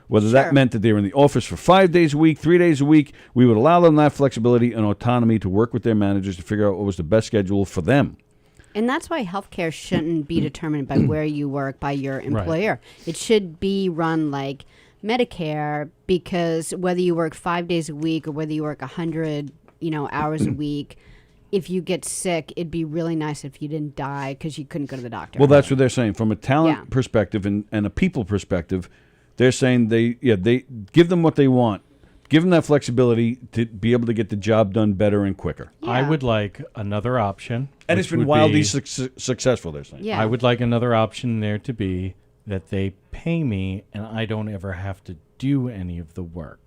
Whether that meant that they were in the office for 5 days a week, 3 days a week, we would allow them that flexibility and autonomy to work with their managers to figure out what was the best schedule for them. And that's why healthcare shouldn't be determined by where you work by your employer. Right. It should be run like Medicare, because whether you work 5 days a week or whether you work 100, hours a week, if you get sick, it'd be really nice if you didn't die because you couldn't go to the doctor. Well, that's what they're saying. From a talent perspective and a people perspective, they're saying they give them what they want. Give them that flexibility to be able to get the job done better and quicker. Yeah. I would like another option. And it's been wildly successful, they're saying. Yeah. I would like another option there to be that they pay me and I don't ever have to do any of the work.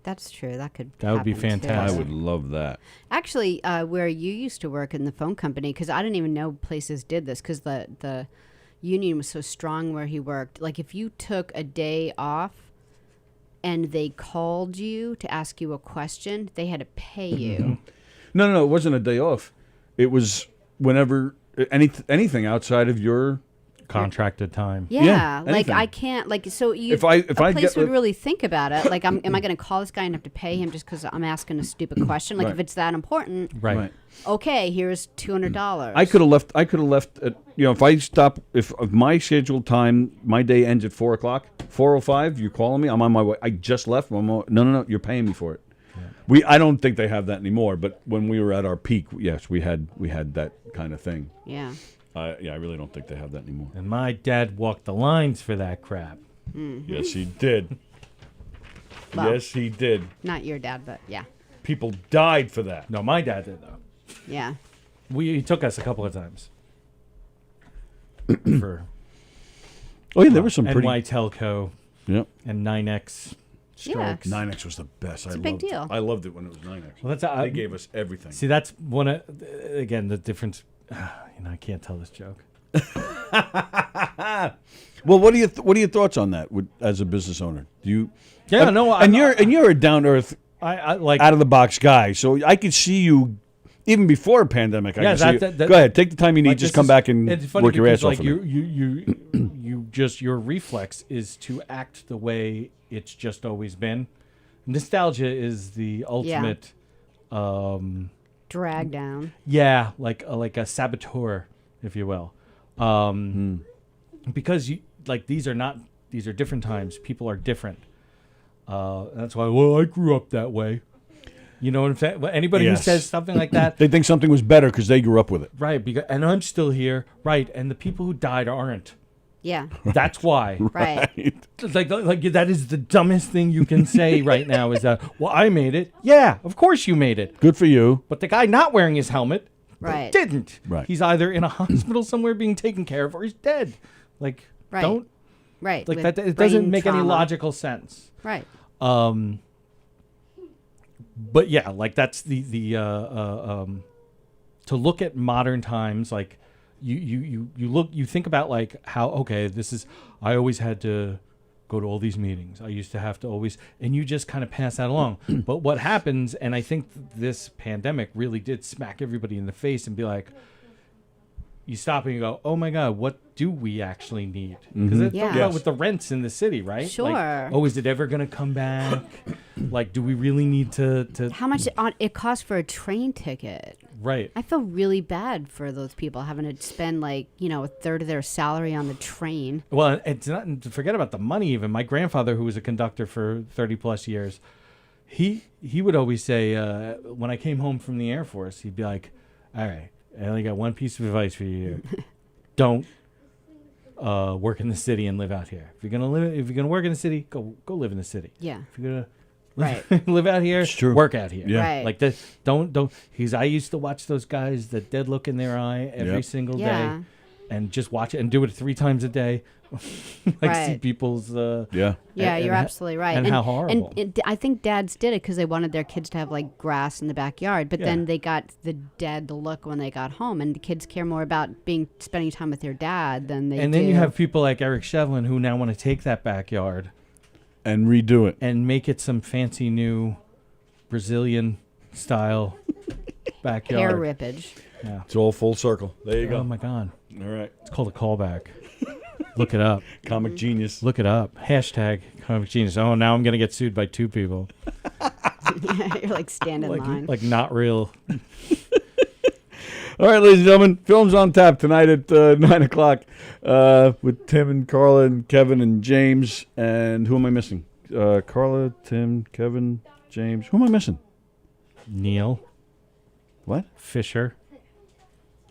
That's true. That could. That would be happen, too. fantastic. I would love that. Actually, where you used to work in the phone company, because I didn't even know places did this, because the union was so strong where he worked. Like if you took a day off and they called you to ask you a question, they had to pay you. No, it wasn't a day off. It was whenever anything outside of your contracted time. Yeah, like anything. I can't so you. If I a place get- would really think about it. Like, am I going to call this guy and have to pay him just because I'm asking a stupid question? Like, Right. if it's that important, Right. okay, here's $200. I could have left. At, if I stop, if my scheduled time, my day ends at 4:00, 4:05. You're calling me. I'm on my way. I just left. No. You're paying me for it. I don't think they have that anymore. But when we were at our peak, yes, we had that kind of thing. Yeah. I really don't think they have that anymore. And my dad walked the lines for that crap. Mm-hmm. Yes, he did. Well, Yes, he did. Not your dad, but yeah. People died for that. No, my dad did though. Yeah. He took us a couple of times. For Oh yeah, there was some pretty. NY Telco Yep. and 9X strokes. 9X was the best. It's I a big loved it. deal. I loved it when it was 9X. Well, that's they gave us everything. See, that's one of again the difference. I can't tell this joke. Well, what are your thoughts on that as a business owner? Do you? Yeah, no, and you're a down to earth, I like out of the box guy. So I could see you even before a pandemic. I Yeah, could see that- you. that- Go ahead, take the time you need. like, Just this come is- back and it's funny work your because, ass off. like, for me. you just your reflex is to act the way it's just always been. Nostalgia is the ultimate. Drag down. Yeah, like a saboteur, if you will, because these are different times. People are different. That's why. Well, I grew up that way. You know what I'm saying? Well, anybody Yes. who says something like that, They think something was better because they grew up with it. right? Because, and I'm still here, right? And the people who died aren't. Yeah. That's why. Right. Like that is the dumbest thing you can say right now is that, well, I made it. Yeah, of course you made it. Good for you. But the guy not wearing his helmet Right. didn't. Right. He's either in a hospital somewhere being taken care of or he's dead. Like, Right. don't, Right. like with that, it doesn't brain make any trauma. logical sense. Right. But yeah, like that's the to look at modern times, like you think about like how, okay, this is, I always had to go to all these meetings. I used to have to always, and you just kind of pass that along. But what happens, and I think this pandemic really did smack everybody in the face and be like, you stop and you go, oh my God, what do we actually need? Because it's Yeah. about Yes. with the rents in the city, right? Sure. Like, oh, is it ever going to come back? Like, do we really need to How much it costs for a train ticket? right? I feel really bad for those people having to spend a third of their salary on the train. Well, it's not to forget about the money. Even my grandfather, who was a conductor for 30 plus years, he would always say when I came home from the Air Force, he'd be like, "All right, I only got one piece of advice for you here: don't work in the city and live out here. If you're gonna work in the city, go live in the city. Yeah. If you're gonna Right. live out here, true. work out here. Yeah. Right. Like that. Don't. I used to watch those guys, the dead look in their eye every Yep. single Yeah. day, and just watch it and do it 3 times a day. See Right. people's. Yeah. Yeah, and you're ha- absolutely right. and how horrible. And I think dads did it because they wanted their kids to have grass in the backyard. But Yeah. then they got the dead look when they got home, and the kids care more about spending time with their dad than they. And then you have people like Eric Shevlin who now want to take that backyard And redo it. and make it some fancy new Brazilian style backyard. hair rippage. Yeah. It's all full circle. There you Oh go. my God. All right. It's called a callback. Look it up. Comic genius. Look it up. Hashtag comic genius. Oh, now I'm going to get sued by 2 people. You're stand in line. Like not real. All right, ladies and gentlemen, films on tap tonight at 9 o'clock with Tim and Carla and Kevin and James. And who am I missing? Carla, Tim, Kevin, James. Who am I missing? Neil What? Fisher.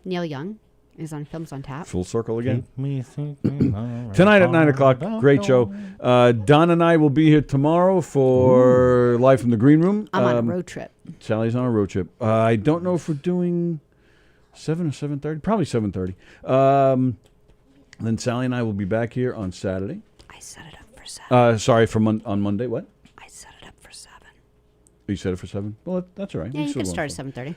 Neil Young is on Films on Tap. Full circle again. Keep me thinking all Tonight at right 9 o'clock. about Great show. Don and I will be here tomorrow for Live from the Green Room. I'm on a road trip. Sally's on a road trip. I don't know if we're doing 7 or 7:30. Probably 7:30. Then Sally and I will be back here on Saturday. I set it up for 7. Sorry, on Monday. What? I set it up for 7. You set it for 7? Well, that's all right. Yeah, you still can go start on. at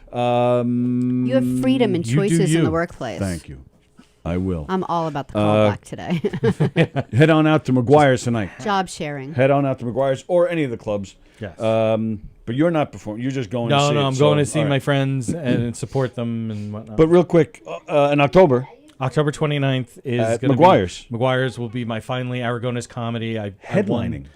7:30. You have freedom and You do choices in you. the workplace. Thank you. I will. I'm all about the callback today. Head on out to McGuire's tonight. Job sharing. Head on out to McGuire's or any of the clubs. Yes. But you're not performing. You're just going to see it. I'm going to see all my right. friends and support them and whatnot. But real quick, in October. October 29th is At going to McGuire's. be... McGuire's will be my finally Aragona's comedy. Headlining.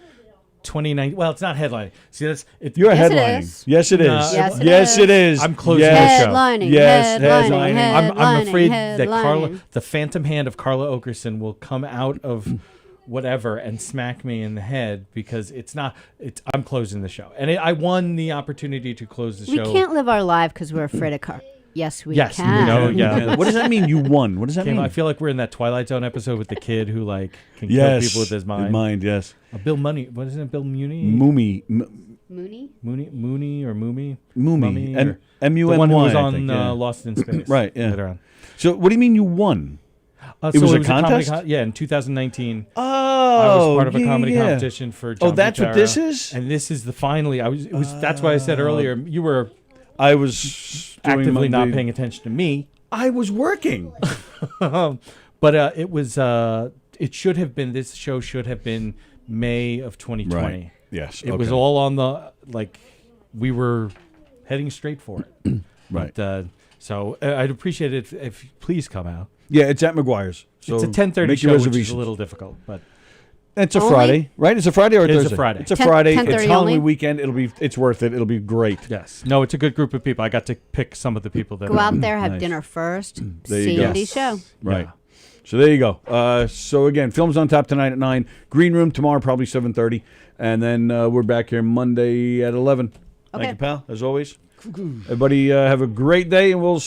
29. Well, it's not headlining. See, that's... You're Yes, it headlining. is. Yes, it is. No, Yes, it is. I'm closing Yes. the show. Headlining. Yes, Headlining. headlining. I'm afraid that Headlining. the phantom hand of Carla Okerson will come out of whatever and smack me in the head because I'm closing the show. And I won the opportunity to close the We show. can't live our life because we're afraid of car. Yes, we Yes, can. no, yeah. What does that mean? You won. What does that Kim, mean? I feel like we're in that Twilight Zone episode with the kid who can kill Yes. people with his mind. Yes. Bill Money. What is it? Bill Mooney? Mooney. Mooney? Mooney or Moomy? Mummy. or- M-U-N-Y. The one who was I on think, yeah. Lost in Space. Right, yeah. Later on. So what do you mean you won? So was a comedy contest? yeah, in 2019. Oh, I was part of a comedy yeah. competition for John that's what Butera. this is? And this is the finally. That's why I said earlier you were I was doing actively not Monday- paying attention to me. I was working. But it was it should have been this show should have been May of 2020. Right. Yes. It was all on the we were heading straight for it. Right. But, so I'd appreciate it if you please come out. Yeah, it's at McGuire's. So It's a 10:30 make show, your which is reservations. a little difficult, but It's a Only? Friday, right? It's a Friday or a It is a Thursday? Friday. It's a 10 Friday. 10:30 It's Halloween only? weekend. It's worth it. It'll be great. yes, no, it's a good group of people. I got to pick some of the people that Go out there, have Nice. dinner first. There you See go. Andy's show. Right. Yeah. So there you go. So again, films on top tonight at 9. Green Room tomorrow, probably 7:30, and then we're back here Monday at 11. Thank Okay. you, pal. As always. Everybody have a great day, and we'll see.